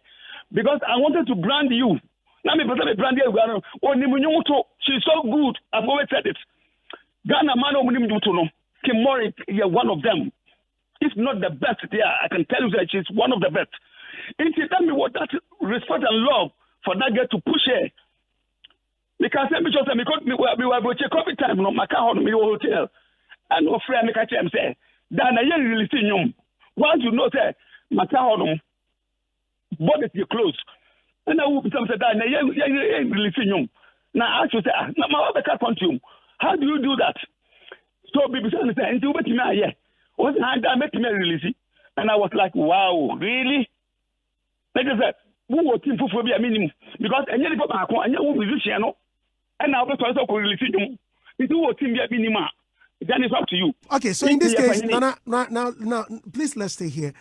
Because I wanted to brand you. Now me brand you. She's so good. I've always said it. Ghana man Kim Maureen, you're one of them. If not the best there, I can tell you that she's one of the best. And she tell me what that respect and love for that girl to push her. Because we were COVID time, no, my car on me hotel. And no friend make a chance say, Dan I really see you. Once you know say, my car on body your clothes. And I will be some say that I really see you. Now I should say, no, my other consume. How do you do that? So people say, and you met me here. Was I met me release? And I was like, wow, really? Like I said, who was team for be a minimum? Because any people back and you musician, and now the person could release you. It was team be a minimum. Then it's up to you.
Okay, so in this case, now, please let's stay here.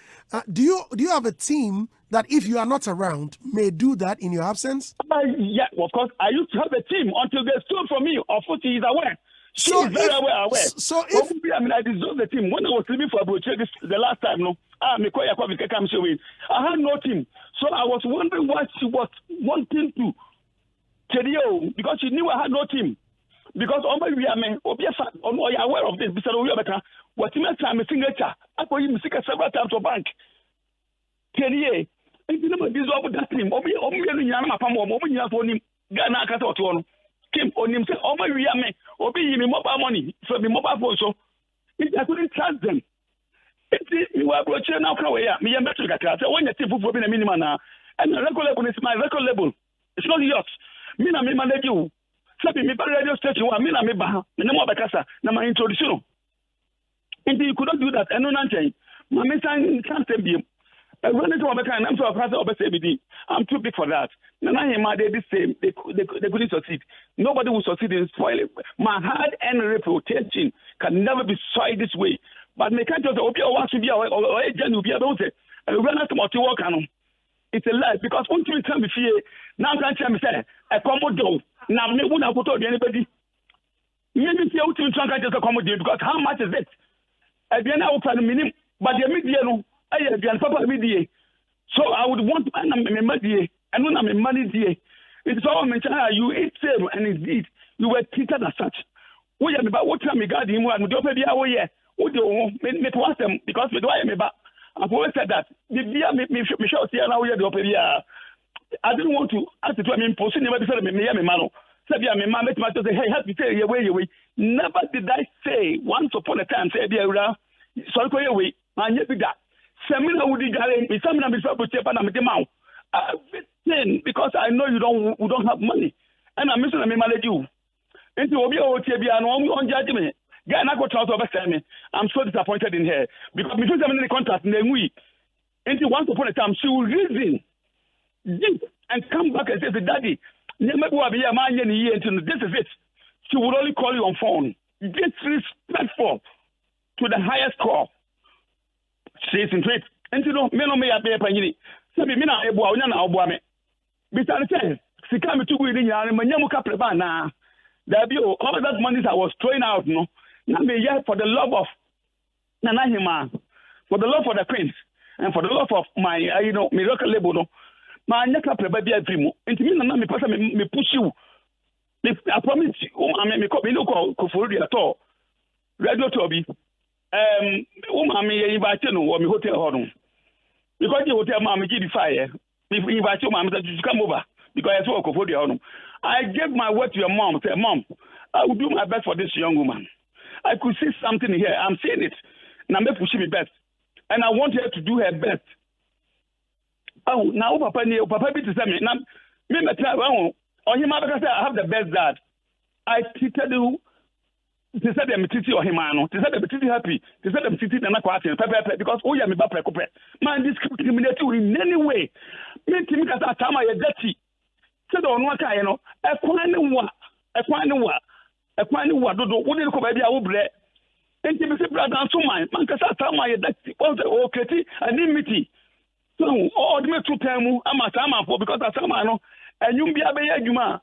Do you have a team that, if you are not around, may do that in your absence?
Yeah, of course. I used to have a team until they stole from me. Of course, he is aware. She is very aware.
So if
I dissolved the team when I was leaving for Abuja the last time, no, I had no team, so I was wondering what she was wanting to tell you because she knew I had no team. Because all my aware of this. Because what you time a signature, I call him several times to bank. 10 years. And you know, dissolve that team. Ghana Cato Kim on him say, oh my me, or be me mobile money for me mobile phone. So I couldn't trust them. You were approaching now, me and Metric. I said, when you see for being a minimum now, and the record label is my record label. It's not yours. Me and me manage you. Sabi me radio station wa me na me ba no more bekasa na my introduction. And you could not do that. And no nante. My me can't say be. When it was bekan I'm so afraid of say I'm too big for that. Na him they the same. They couldn't succeed. Nobody will succeed in spoiling. My hard and reputation can never be soiled this way. But me can't just open or to be or agent will be about it. And run out to work on. It's a lie because when you tell me fear now can't tell me say a commodore. Now, me wouldn't have put out anybody. Maybe the ultimate trunk just accommodate because how much is it? At the end, I will find a minimum, but the media, no, I have been papa media. So I would want to earn a money, and when I'm a money, it's all mentioned you eat sale, and indeed, you were treated as such. We have about what time we got him, and we don't pay the hour yet. Would you make was them because we do I am about? I've always said that. The beer me show see now we are the I didn't want to ask it to me imposing never said me man. Said me man make my say, hey, have to say your way. Never did I say once upon a time, say sorry for your way, and yet that. Seminar would be seminar before put up and I'm the mouth. Because I know you don't have money. And I'm missing a manage you. And to be on judgment. Guy not go to me. I'm so disappointed in her. Because before I'm in the contract in the week. And once upon a time she will reason. And come back and say, Daddy, this is it. She would only call you on phone. Disrespectful to the highest call. She is in trade. And you know, me no me a be panyi. So me na ebo a onya na obo ame. Bitan say, sika me tugu ni nyare manyamu ka preba na. There be all that money I was throwing out, no. Now me here for the love of Nana Hima, for the love for the prince, and for the love of my, miracle label, no. My nyaka preba be every mo. Enti me na me pasa me push you. I promise you, I me ko for the at all. Radio Toby. Me invite no or me hotel hall. Because the hotel mama give the fire. If you invite your mom to come over because I saw for the hall. I gave my word to your mom. Say, Mom, I will do my best for this young woman. I could see something here. I'm seeing it. Now I'm pushing me best. And I want her to do her best. Oh, now Papa be to me. Now, me tell on him because I have the best dad. I treated you They said them titi or himano. They said them titi happy. They said them titi and pepe because oh yeah me ba prekope. Man discriminate you in any way. Me timi kasa tama ye dirty. Said on one kind, you know, a kwani wa dodo. Wodi ko ba bia wo bre. Enti me se brother and so man kasa tama ye dirty. O kreti animity. So all the me two time ama tama for because atama no enyum bia be ye adwuma.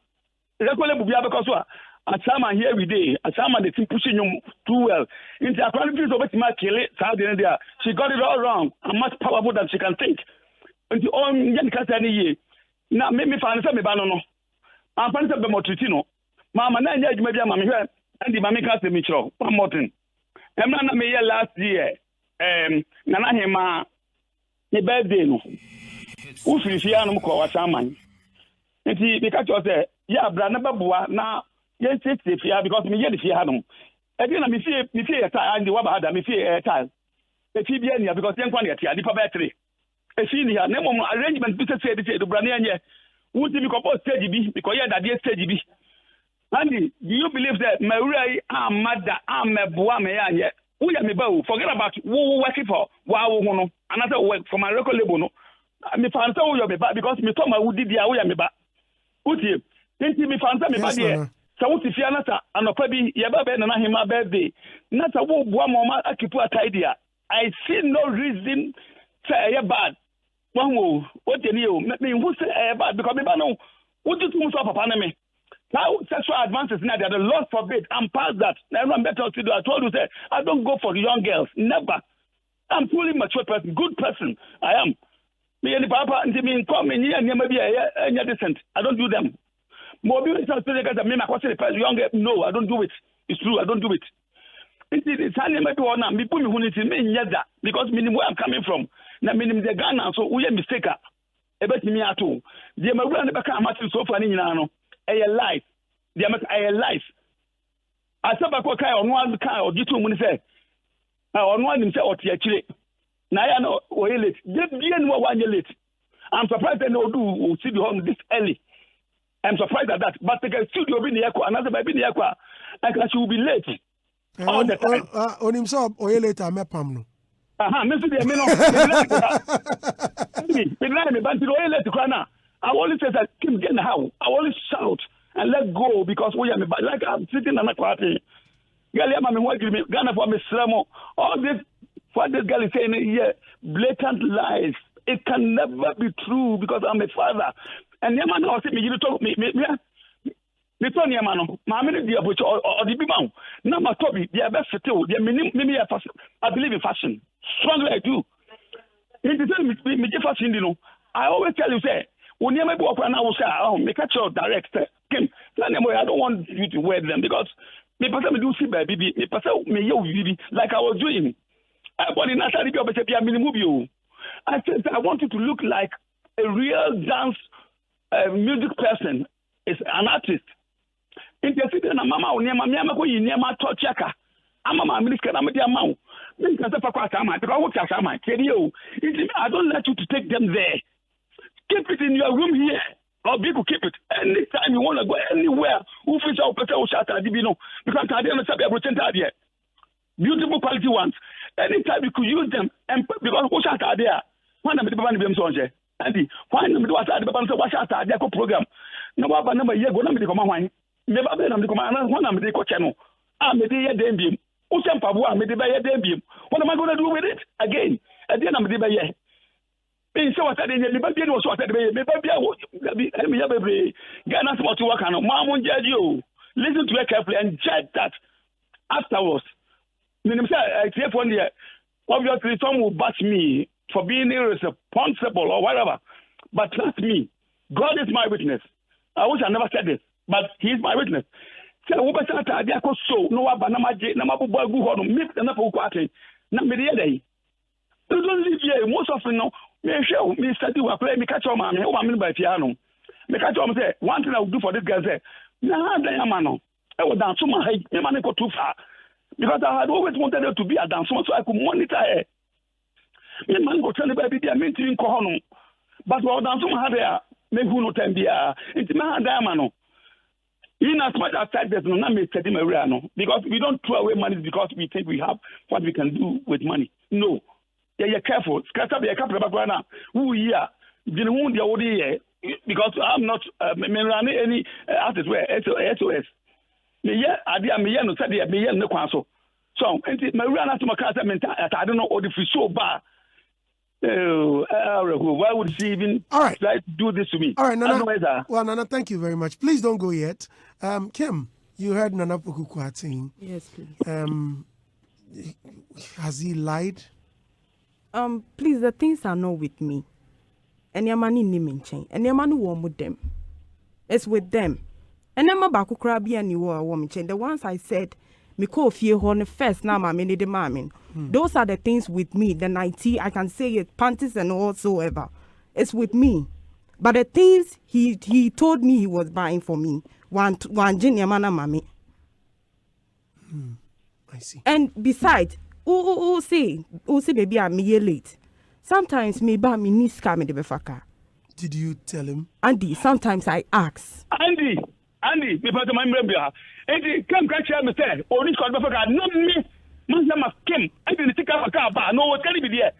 Rekole bu bia because Asama here every day. Asama the team pushing you too well. Into a quality of it, she got it all wrong. And much powerful than she can think. Into all young year. Now make me find some banano. I'm finding some motritino. Mamma, 9 years, maybe I'm here. And the mammy cast the mitro. One more thing. I'm not me last year. Nana hema. The birthday no. Who feels here no call Asama. And he because you say, yeah, Brana Babua now. Yes, it's fear because me yet fear them. Again, me fear a time and the Wabada, me fear a time. If he be any because young one yet, the battery. A senior, no more arrangement, Mr. said to Brania, would you compose stage B because yeah, that dear stage B. Andy, do you believe that Maria, I'm mad that I'm a boame yet? We are me bow, forget about who working for, wow, another work for my local label. I me found so you'll be back because me told my would did the away me back. Would you? Didn't me found me back here? So what if you are not a probably Yababe and Hima birthday? Not a one moment I keep a idea. I see no reason to say bad. One more, what do you mean? Who say bad? Because I know what you do so upon me. Now, sexual advances now, the Lord forbid, I'm past that. Everyone better to do. I told you, say, I don't go for young girls. Never. I'm fully mature person, good person. I am. Me and the papa and me come in here and maybe a decent. I don't do them. No, I don't do it. It's true, I don't do it. It's only my door now. Me put me because meaning where I'm coming from. Now meaning the Ghana, so we are mistaken. About me at all. The American become much so funny now. A life. The American life. I said back what on one car or G2 when he said, on one himself or Tiachile. Now I know or late. They didn't know 1 year late. I'm surprised they know do see the home this early. I'm surprised at that, but the studio be near another baby near I can she will be late. All the time.
On himself, or later, me pamno.
Mr. I always say that Kim get how I always shout and let go because we are like I'm sitting on a party. Ghana for me Slamo. All this what this girl is saying here, blatant lies. It can never be true because I'm a father. And Yaman was saying, you told me, me told Yamano, Mammy, the butcher or the Bimau. Number Toby, they are best for two. I believe in fashion. Strongly I do. In the fashion, you know, I always tell you, say, when you make walk and I will say, oh, make a show direct. Kim, I don't want you to wear them because me person me do see baby, me person me yo like I was doing. I want in Natalie job to be a mini movie. I said I want you to look like a real dance music person, is an artist. Interested in a mama or near my go in near my touchaka. I'm a minister, I'm a dear mouth. I don't let you to take them there. Keep it in your room here. Or people keep it. Anytime you want to go anywhere, who feels our person will shut at Dibino. Because I didn't have a pretend idea. Beautiful quality ones. Anytime you could use them, and because who shut out there? One of the Banta songe. Andy, why not do what I watch out their program? No number year go to the command. Never been on the command, one of the channel. I'm a dear Dambium. Usam Pabua made the Bayer Dambium. What am I going to do with it? Again, at the end of the Bayer. Being so what I didn't was what I did. Maybe Ghana's what to work on. Mom won't judge you. Listen to it carefully and judge that afterwards. I say one year, obviously, some will bash me for being irresponsible or whatever. But trust me, God is my witness. I wish I never said this, but He is my witness. So, no one you don't live here. Most often, no. Me study work. Me catch your man. Me by piano. Me catch your say one thing I will do for this guy. Say, nah, man, I will dance so my head. Me man go too far because I had always wanted her to be a dancer so I could monitor her. Me man go tell the baby they are meant to in Kohono, but while dance so my head there, me who no time be into my hand, man. In as much as that, there's no name because we don't throw away money because we think we have what we can do with money. No. You're careful. Because I'm not any artist where SOS. So, I don't know what if we so bad. Why would she even try to do this to me?
All right, Nana. Well, Nana, thank you very much. Please don't go yet. Kim, you heard Nana Pokukwa saying.
Yes, please.
Has he lied?
Please, the things are not with me. And your money in chain. And your money won't with them. It's with them. And I'm about to grab you and you were a woman chain. The ones I said, me call fear on the first now, my mini demanding. Those are the things with me. The 90, I can say it, panties and whatsoever. It's with me. But the things he told me he was buying for me, one junior mana mommy.
I see.
And besides, who say baby I'm year late. Sometimes me buy me niece come the befaka.
Did you tell him?
Andy, sometimes I ask.
Andy, me put my member. Andy, come catch me say, oh this called befaka, not me. Mama Kim, I didn't take up a car, but no what can be there.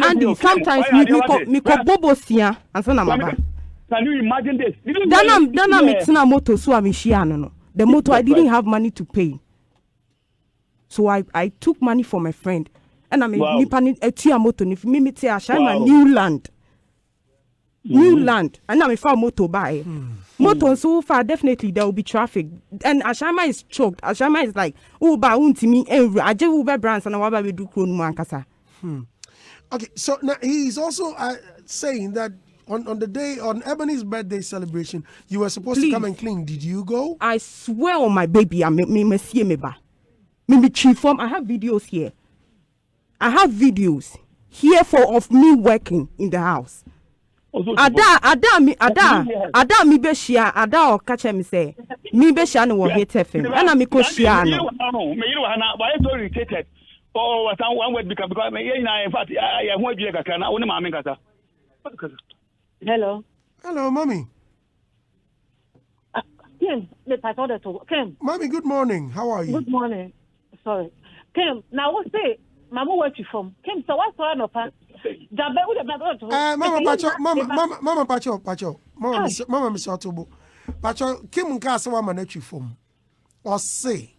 Andy, sometimes me ko bobo sia and so na mama.
Can you imagine this?
Dana me tina moto so am shia no. The motor I didn't have money to pay. So I took money from my friend. And I'm nipping a tia motor. If me say I shall my new land. And I'm a motor buy. Motor so far definitely there will be traffic. And Ashama is choked. Ashama is like, oh, ba unti me I just Uber brands and I will do clone mankasa.
Okay, so now he's also saying that on the day on Ebony's birthday celebration, you were supposed to come and clean. Did you go?
I swear on my baby, I me see me ba. Me chief form. I have videos here. I have videos here of me working in the house. Ada mi be shia ada o catch me say me be shia no wo hit FM and me ko shia no
me you na why so irritated what one word because me in fact I want to kakra na woni ma me kasa.
Hello
mommy.
Kim, Kim.
Mommy, good morning. How are you?
Good morning. Sorry. Kim, now what say Mama where you from? Kim, so what's going on?
Mama Pacho. Mama Miss Otobo. Pacho, Kim Nkasa wa manechi from. Or say,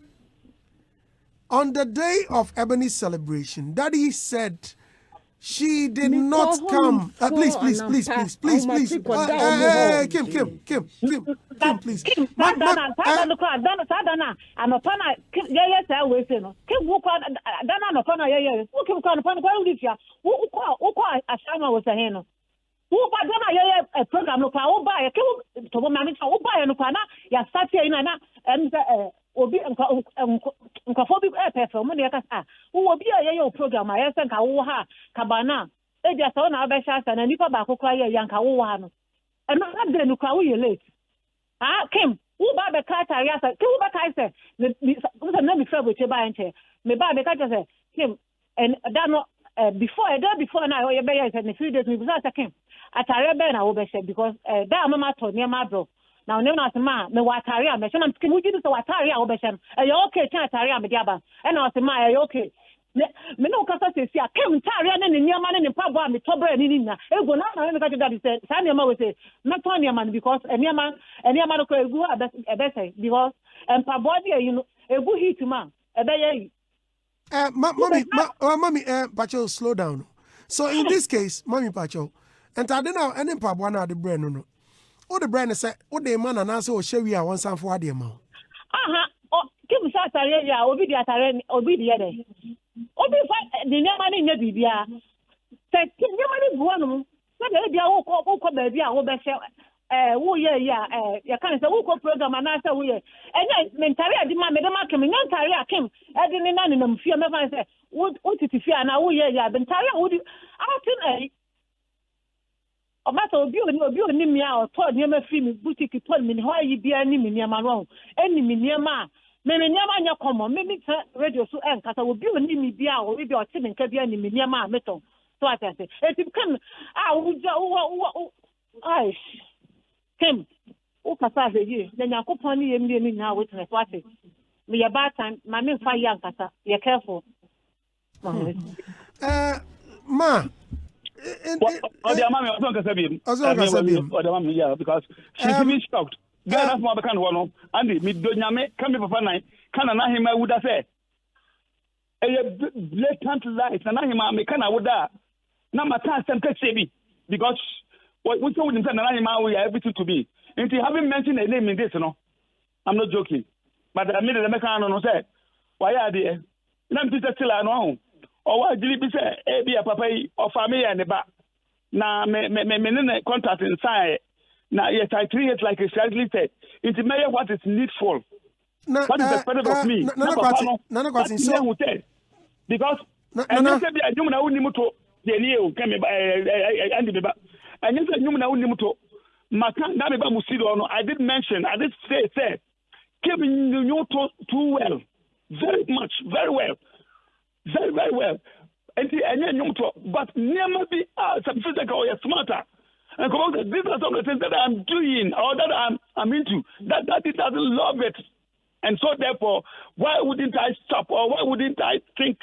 on the day of Ebony's celebration, Daddy said she did not come. Please. Kim, please.
obi nkofo bi perform no yakasa wo obi a program a yesen ka wo ha kabana e dia so na be sha na nipa ba kokora ye yanka wo ha no e no na de no kwa wo ye late Kim wo ba be ka tari asa Kim wo ba kai se na me favorite che ba enche me ba be ka se Kim and that no before na ye be ye se few days me bisa sa Kim atare be na wo be she because that mama to ne ma bro. Now, no, not ma, me wataria, me sham can we do so wataria obeshem. Okay, wataria me diaba. And I say ma okay. Me no kasa se sia kem taria na ni man ni pabo me tobre ni na. E go na me ka that say sa ni ma we say me ton ni man because any man no ko egu abese because pabo dia you know egu hit man e be ye.
Mommy, Pacho, slow down. So in this case, mommy Pacho, and I don't know any pabo na the brain no. What the brand say? What the man and answer or show you a one time for the amount?
Give me that area, obi the other. Obi the money in the Bibia. Say, give me money one. What the idea who baby, I will be you can't say who program and answer we. And then mentally, I demand Madame Kim, not Taria Kim. I didn't know fear never say, what it fear now? Then Taria would you out o ma so obi oni mi a o to ni ma fi mi boutique to mi ni ho yi bia ni mi ni ma ro eni mi ni ma me ni ma nya komo me mi radio so en kasa obi oni mi bia o bi o ti mi nka bia ni mi ni ma meto so atase e ti kan a wo ai Kim o kasa ye na Nyankopon ne yem ni na witness what me ya bad time ma me fa yan kasa you careful
Ma
because she's even shocked. Girl, that's more kind of one. Andy, me do nyame come papa nine. Can na him I would have said. A blatant lies. Na him me can I would have. Na my time some say because what we told him na him we are everything to be. And he haven't mentioned a name in this, no. I'm not joking. But I made the American no say. Why are they? Na me still I know. Or what did be say? Be a papa or family and the back. Na me contract inside. Now, yes, I treat it like exactly said. It's mayor what is needful. What is expected of me? Because and you said I know only to the new came and the back. And you said you know only to Makan Damiba Musido. I did mention, I did say, Kevin you too well. Very much, very well. Very, very well. And you but never be some physical or smarter. And these are some of the things that I'm doing or that I'm into. That it doesn't love it. And so therefore, why wouldn't I stop or why wouldn't I think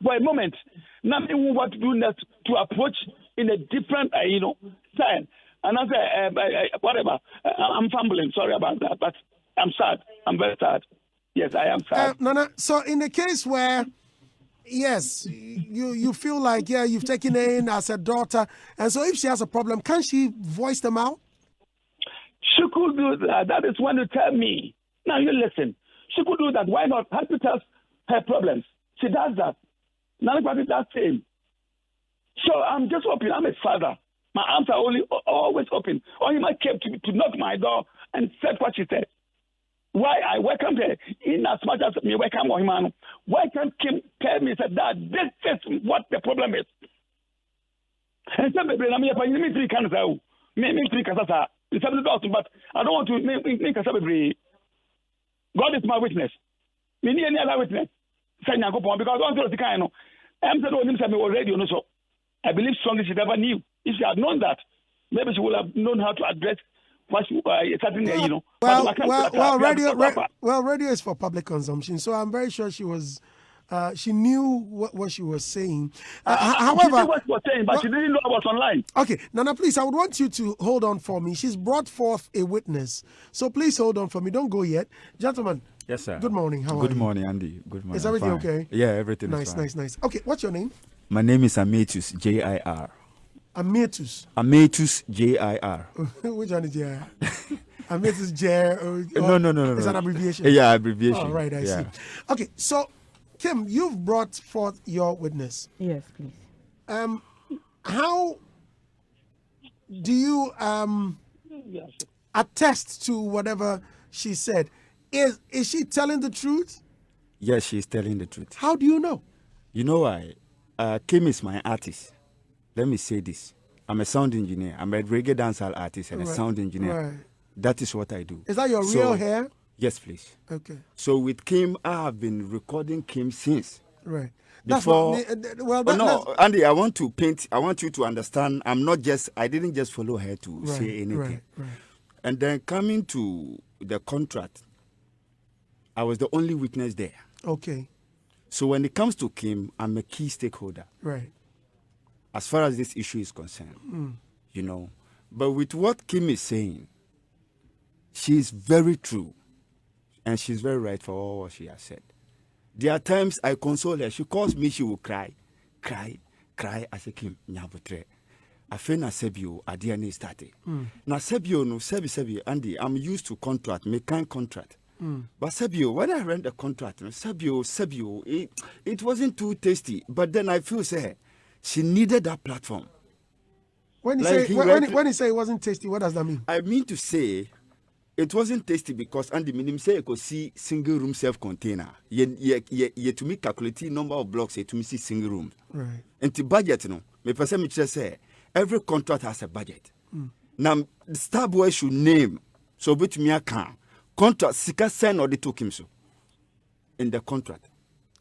for a moment? Nothing we want to do next to approach in a different, style. And I say, whatever. I'm fumbling. Sorry about that. But I'm sad. I'm very sad. Yes, I am sad.
Nana, so in the case where yes, you feel like, yeah, you've taken her in as a daughter. And so if she has a problem, can she voice them out?
She could do that. That is when you tell me. Now you listen. She could do that. Why not? Have to tell her problems. She does that. Nobody does the same. So I'm just hoping. I'm a father. My arms are always open. Or he might came to knock my door and said what she said. Why I welcome her in as much as me welcome him. Why can't Kim tell me that this is what the problem is? And some people me three cans out. Me three cans out. It's something but I don't want to make a sabri. God is my witness. Me need any other witness. Say because I don't know the kind of I'm saying him say me already on so. I believe strongly she never knew. If she had known that, maybe she would have known how to address what she certain,
Well, radio is for public consumption, so I'm very sure she was. She knew what she was saying. However,
she knew what she was saying, but she didn't know I was online.
Okay, Nana, please, I would want you to hold on for me. She's brought forth a witness, so please hold on for me. Don't go yet, gentlemen.
Yes, sir.
Good morning. How are you?
Good morning, Andy. Good morning.
Is everything okay?
Yeah, everything is fine.
Nice. Okay, what's your name?
My name is Ametus, J-I-R.
Ametus,
J-I-R.
Which one is J-I-R? Ametus J.
No.
It's an abbreviation.
Yeah, abbreviation.
Oh, right, I see. Okay, so Kim, you've brought forth your witness.
Yes, please.
How do you attest to whatever she said? Is she telling the truth?
Yes, she's telling the truth.
How do you know?
You know why? Kim is my artist. Let me say this. I'm a sound engineer. I'm a reggae dancehall artist and a sound engineer.
Right.
That is what I do.
Is that your real hair?
Yes, please.
Okay.
So with Kim, I have been recording Kim since.
Right.
Before, Andy, I want you to understand. I didn't just follow her to say anything.
Right.
And then coming to the contract, I was the only witness there.
Okay.
So when it comes to Kim, I'm a key stakeholder.
Right.
As far as this issue is concerned, But with what Kim is saying, she's very true. And she's very right for all what she has said. There are times I console her. She calls me, she will cry. I say, Kim, nyabutre. I feel na sebio, adiane starte. Na sebio, no, sebi, Andy, I'm used to contract, make kind contract. But Sebio, when I read the contract, Sebio, it wasn't too tasty. But then I feel, she needed that platform.
When you say it wasn't tasty, what does that mean?
I mean to say, it wasn't tasty because Andy minim say you could see single room self-container. Ye to me calculate number of blocks to me see single room.
Right.
And the budget, me person me just say every contract has a budget. Now the star boy should name so which me can contract sika sign or they took him so in the contract.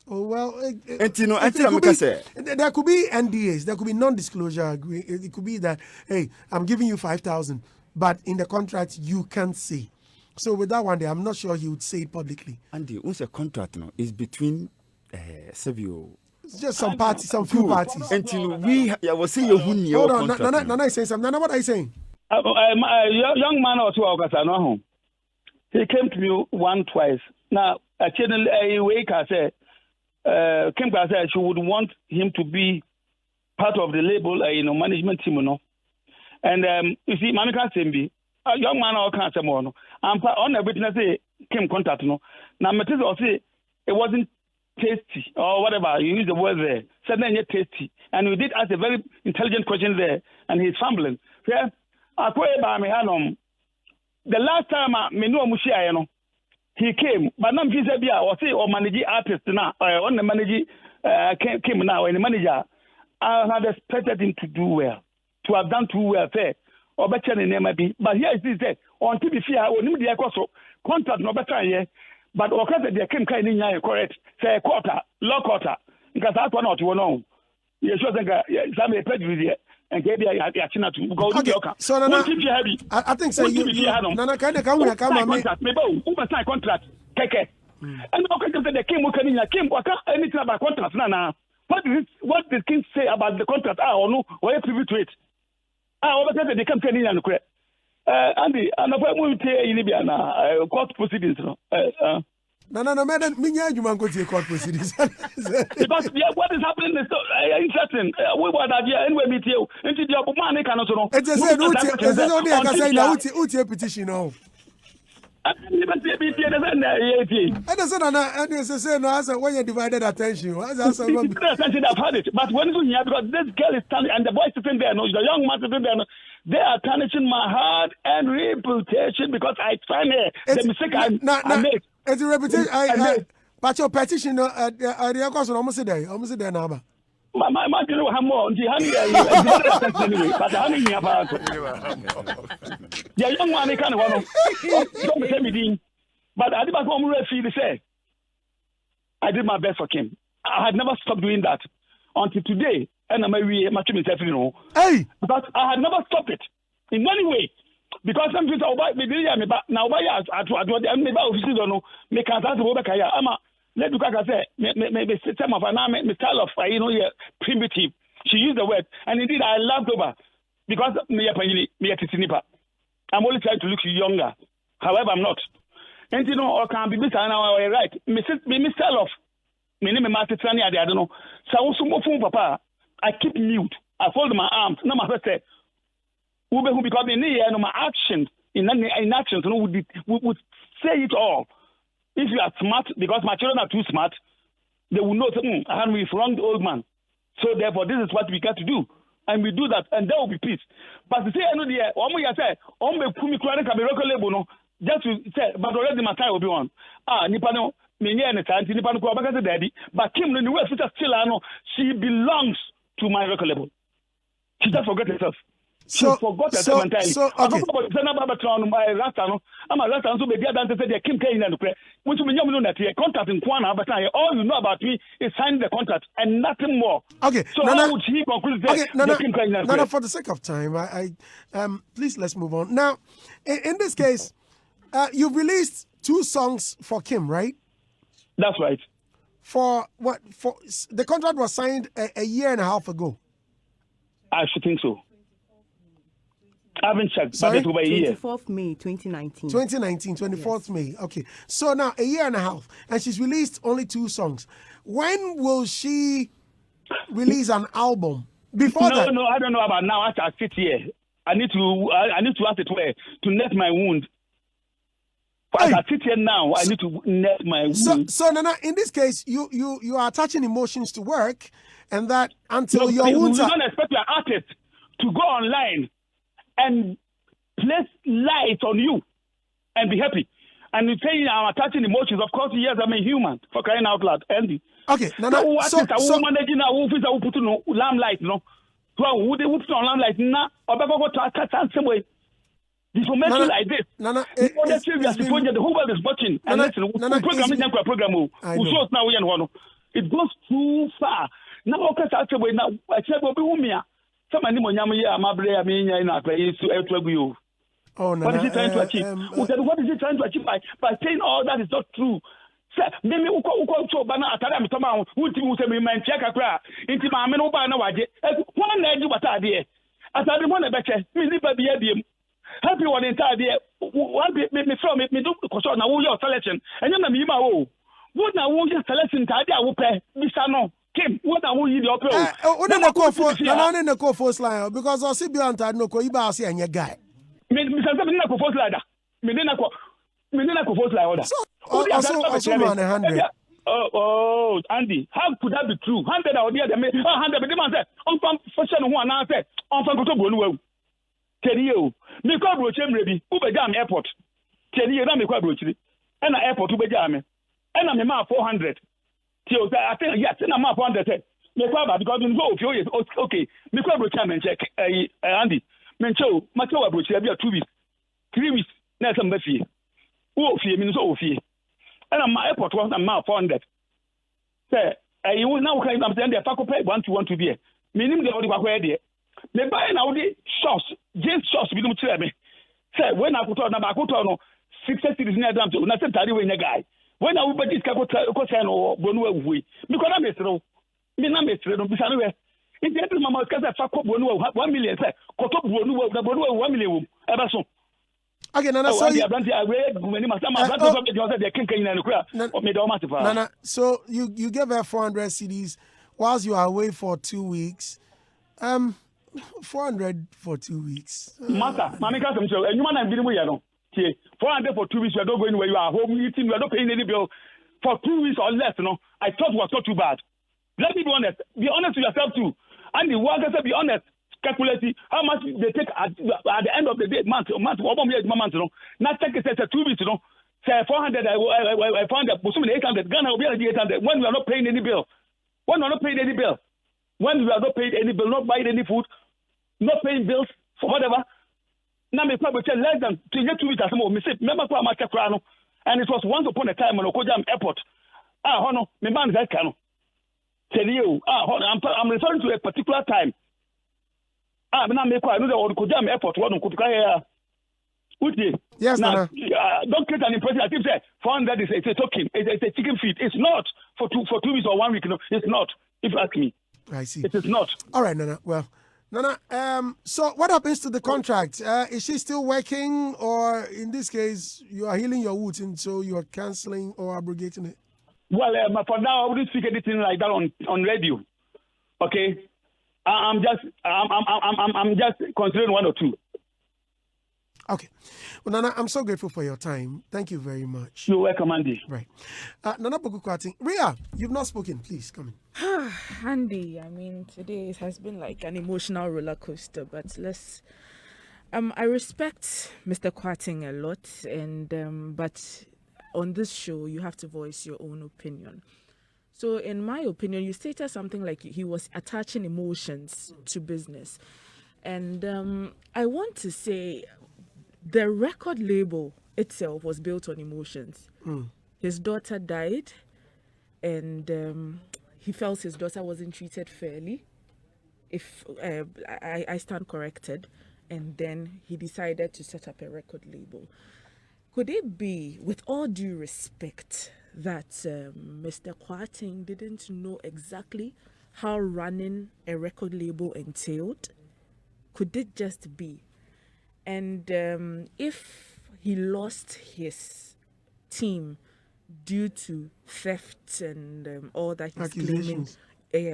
Oh well,
there could be
NDAs, there could be non-disclosure agreement. It could be that, hey, I'm giving you 5,000. but in the contract you can't say. So with that one day, I'm not sure he would say it publicly.
And once a contract is between Savio.
It's just some parties, some few parties.
Until I was saying you
hold on, Nana is saying something. Nana, what are you saying?
A young man or two, he came to me twice. Now, I channel a week, I said, Kim said she would want him to be part of the label, management team, And you see, Manika Simbi, a young man or can't say more. I'm on a witness, Kim contact, Now, Matis will say it wasn't tasty or whatever. You use the word there. Said then you're tasty. And we did ask a very intelligent question there, and he's fumbling. Yeah? The last time I know Mushia, he came, but now he said, or say, or manage artist now, on the manager came now, and the manager, I had expected him to do well, to have done too well, fair, or better than name be. But here it is there, on TV, or Nidia Coso, contract no better, yeah. But because they came kind of correct, say quarter, low quarter, because that's one or two, no. You should think, some prejudice. And maybe I to go to Yoka.
So, Nana, I think so. Nana, can you come
contract? Maybe sign contract. Keke. And the king working came anything about contract. Nana, what did King say about the contract? Or no, or privy to it? Over they come to and Andy, and I'm going to tell you in court proceedings.
No, madam, you man go to your court proceedings.
Because what is happening is interesting. We were that year and we meet you. Into the money can also know.
It's only I can say now, Uti petition. No.
And
when you divided attention,
attention I've had it. But when you hear, because this girl is standing and the boy sitting there, no, the young man sitting there, they are tarnishing my heart and reputation because I find the mistake I made.
It's a reputation. But your petition, the cost almost there now.
My dear, how more? But I'm here about the young man. They can't don't tell me. But I did my home feel say I did my best for Kim. I had never stopped doing that until today. And I'm myself,
Hey,
but I had never stopped it in any way. Because some people are now by us, I make us I'm let me say, maybe system of an style of primitive. She used the word, and indeed I laughed over because I'm only trying to look younger. However, I'm not. And or can be better now, right? Me style of me name I don't know. So papa, I keep mute. I fold my arms. No, my first say, who because my actions in actions would say it all. If you are smart, because my children are too smart, they will know Henry is wrong, the old man. So therefore, this is what we got to do, and we do that, and there will be peace. But to say another year, just to say, but already my time will be on. Nipano, daddy, but Kim, the West still she belongs to my record label. She just forgot herself.
So,
forgot
okay.
I'm a Rasta, so maybe I don't say Kim Kane and which means you know that contract in Kwana, but all you know about me is signing the contract and nothing more.
Okay,
so how would he conclude that?
Nana, for the sake of time, I please let's move on. Now, in this case, you've released 2 songs for Kim, right?
That's right.
For what? For the contract was signed a year and a half ago.
I should think so. I haven't checked.
Sorry?
But it will be a year.
24th May 2019.
24th May. Okay. So now a year and a half, and she's released only 2 songs. When will she release an album? Before that?
No, I don't know about now. As I sit here, I need to ask it where to net my wound. As I sit here now, I need to net my wound.
So Nana, in this case, you are attaching emotions to work, and that until your wounds
you don't expect your artist to go online and place light on you and be happy. And you say I'm attaching emotions. Of course, yes, I'm a human, for crying out loud. Andy.
Okay, Nana.
So managing who put no lamplight, no. Well, who they put on lamplight now? Or go to a some way. Information like this.
Nana,
the whole world is watching. And listen, program. It goes too far. Now, okay, now I said, well, somebody monyam ya amabre ya menya na akwa yesu etwagu yo
Oh, no,
what is he trying to achieve? Who said, what is he trying to achieve by saying all that is not true? Sir, maybe uko so bana atare am toma wuti mu se me mantia kakra inti ma me no ba na waje won na edi wata ade atade mo na beche me ni ba bia biem happy one entire day one me from me do koso na wo your selection enye na me ma wo wo na wo your selection ta ade a wo pe bisa no Kim, what are we the opera?
No, no, go first line because I see beyond that no ko iba see any guy.
Me na ko first line da. Me na ko first line order.
Also man 100.
Oh, Andy, how could that be true? 100 out there, 100, but the man said, on fashion one answer, on Fancoto Bonwell. Tell you, me call Brochem Rebi, Uber Jam Airport. Tell you, I'm a quadrochi, and an airport Uber Jam, and I'm a man 400. Till I think, yes, and I'm up 100. Me kwaba because you go few years okay. Me kwaba Brochem and check, Andy. Mencho, Macho Brochi, be 2 weeks, 3 weeks, next some fee. Oh, fee, means oh, fee. And I'm my airport was a mile 400. Say, you will now claim I'm saying the Paco pay 1 to be. Meaning the only way there. They buy now the shops, James shops, we don't tell me. Say, when I put on a Bacotono, 60 cities near them to nothing to a guy. When I will bet this Cacotan or Bonua, because I'm a throw. Me, I'm a throw, beside in the end, Mamma Casa Faco Bonua, 1 million, say, Coto Bonua, the Bonua, 1 million, ever so.
Again, Nana, so Nana, so you gave her 400 CDs whilst you are away for 2 weeks. 400 for 2 weeks.
Master, Mammy Castle, and you man, 400 for 2 weeks. You are not going where you are home eating. You are not paying any bill for 2 weeks or less. I thought it was not too bad. Let me be honest. Be honest with yourself too. And the workers say, be honest. Calculate how much they take at the end of the day, month, not take it 2 weeks, say 400, 400, 800, Ghana will be 800 when we are not paying any bill. When we are not paying any bill. When we are not paying any bill, not buying any food, not paying bills for whatever. Now, me probably tell less than 2 weeks as more. Remember, and it was once upon a time on Okojam Airport. No, me man is that kind. Tell you, I'm referring to a particular time. I know the Okojam Airport one could
yes,
now, don't get an impression. I think say 400 is a token. It's a chicken feed. It's not for 2 weeks or 1 week. No, it's not. If you ask me,
I see.
It is not.
All right, Nana. Well, Nana. So what happens to the contract? Is she still working, or in this case, you are healing your wounds, and so you are cancelling or abrogating it?
Well, for now, I wouldn't speak anything like that on radio. Okay. I'm just considering 1 or 2.
Okay. Well, Nana, I'm so grateful for your time. Thank you very much.
You're welcome, Andy.
Right. Nana Bokukwati. Ria, you've not spoken. Please, come
in. Andy, I mean, today it has been like an emotional roller coaster, but I respect Mr. Kwating a lot, and but on this show, you have to voice your own opinion. So in my opinion, you stated something like he was attaching emotions to business. And I want to say the record label itself was built on emotions. His daughter died, and he felt his daughter wasn't treated fairly. If I stand corrected. And then he decided to set up a record label. Could it be, with all due respect, that Mr. Kwating didn't know exactly how running a record label entailed? Could it just be? And if he lost his team due to theft and all that he's claiming,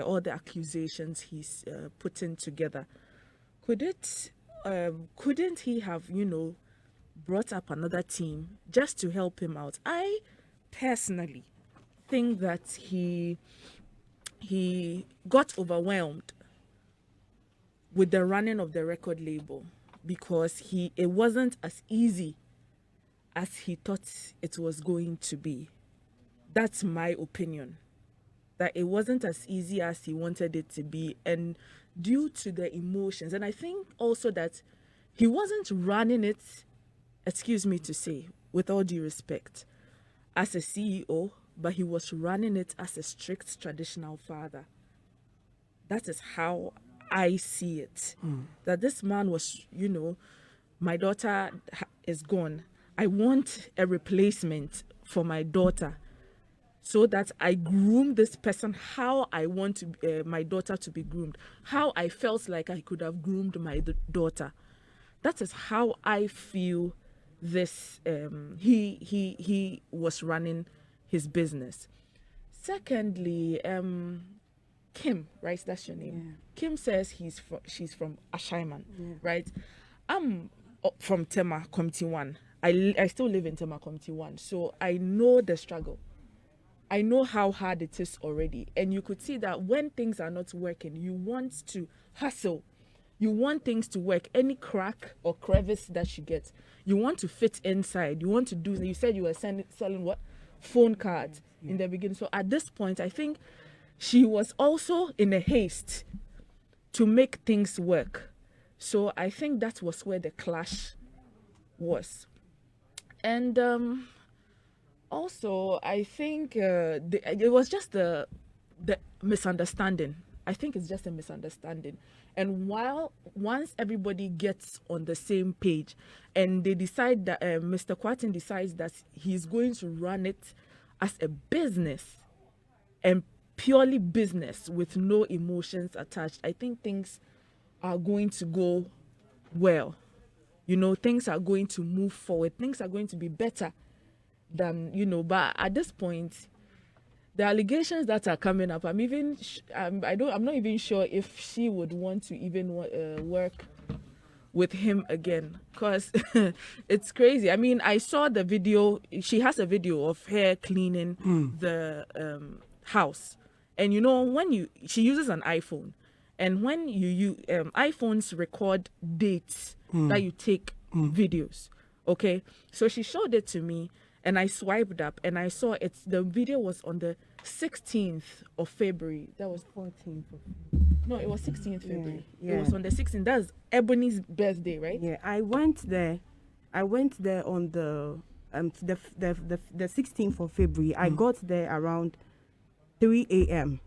all the accusations he's putting together, couldn't he have, brought up another team just to help him out? I personally think that he got overwhelmed with the running of the record label because it wasn't as easy as he thought it was going to be. That's my opinion. That it wasn't as easy as he wanted it to be, and due to the emotions. And I think also that he wasn't running it, excuse me to say, with all due respect, as a CEO, but he was running it as a strict traditional father. That is how I see it. That this man was, my daughter is gone. I want a replacement for my daughter, so that I groom this person how I want my daughter to be groomed, how I felt like I could have groomed my daughter. That is how I feel this he was running his business. Secondly, Kim, right? That's your name. Yeah. Kim says she's from Ashaiman, right? I'm from Tema Committee 1. I still live in Tema Committee 1, so I know the struggle. I know how hard it is already. And you could see that when things are not working, you want to hustle. You want things to work. Any crack or crevice that you get, you want to fit inside. You want to do, you said you were selling what? Phone cards in the beginning. So at this point, I think she was also in a haste to make things work. So I think that was where the clash was. And also, I think it was just the misunderstanding. I think it's just a misunderstanding. And once everybody gets on the same page and they decide that Mr. Kwarteng decides that he's going to run it as a business and purely business with no emotions attached, I think things are going to go well. You know, things are going to move forward. Things are going to be better than, but at this point, the allegations that are coming up, I'm not even sure if she would want to even work with him again, because it's crazy. I mean, I saw the video. She has a video of her cleaning the house, and when she uses an iPhone, and when you iPhones record dates that you take videos. Okay, so she showed it to me. And I swiped up and I saw the video was on the 16th of February. That was 14th. No, it was 16th February. Yeah. It was on the 16th. That's Ebony's birthday, right?
Yeah, I went there on the 16th of February. I got there around 3 a.m.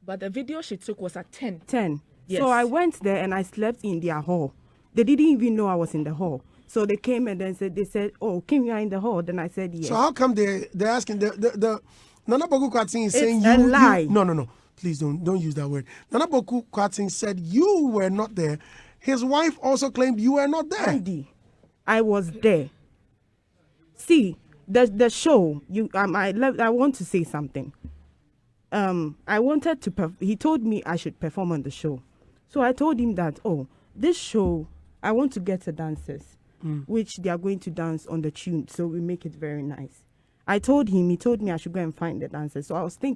But the video she took was at 10.
10.
Yes.
So I went there and I slept in their hall. They didn't even know I was in the hall. So they came and then they said, "Oh, Kim, you are in the hall." Then I said, "Yes."
So how come they're asking the Nana Boku Kwarteng is saying
a lie.
No. Please don't use that word. Nana Boku Kwarteng said you were not there. His wife also claimed you were not there.
Andy, I was there. See, the show. I want to say something. I wanted to. He told me I should perform on the show, so I told him that. Oh, this show, I want to get the dancers. Which they are going to dance on the tune, so we make it very nice. He told me I should go and find the dancers. So I was thinking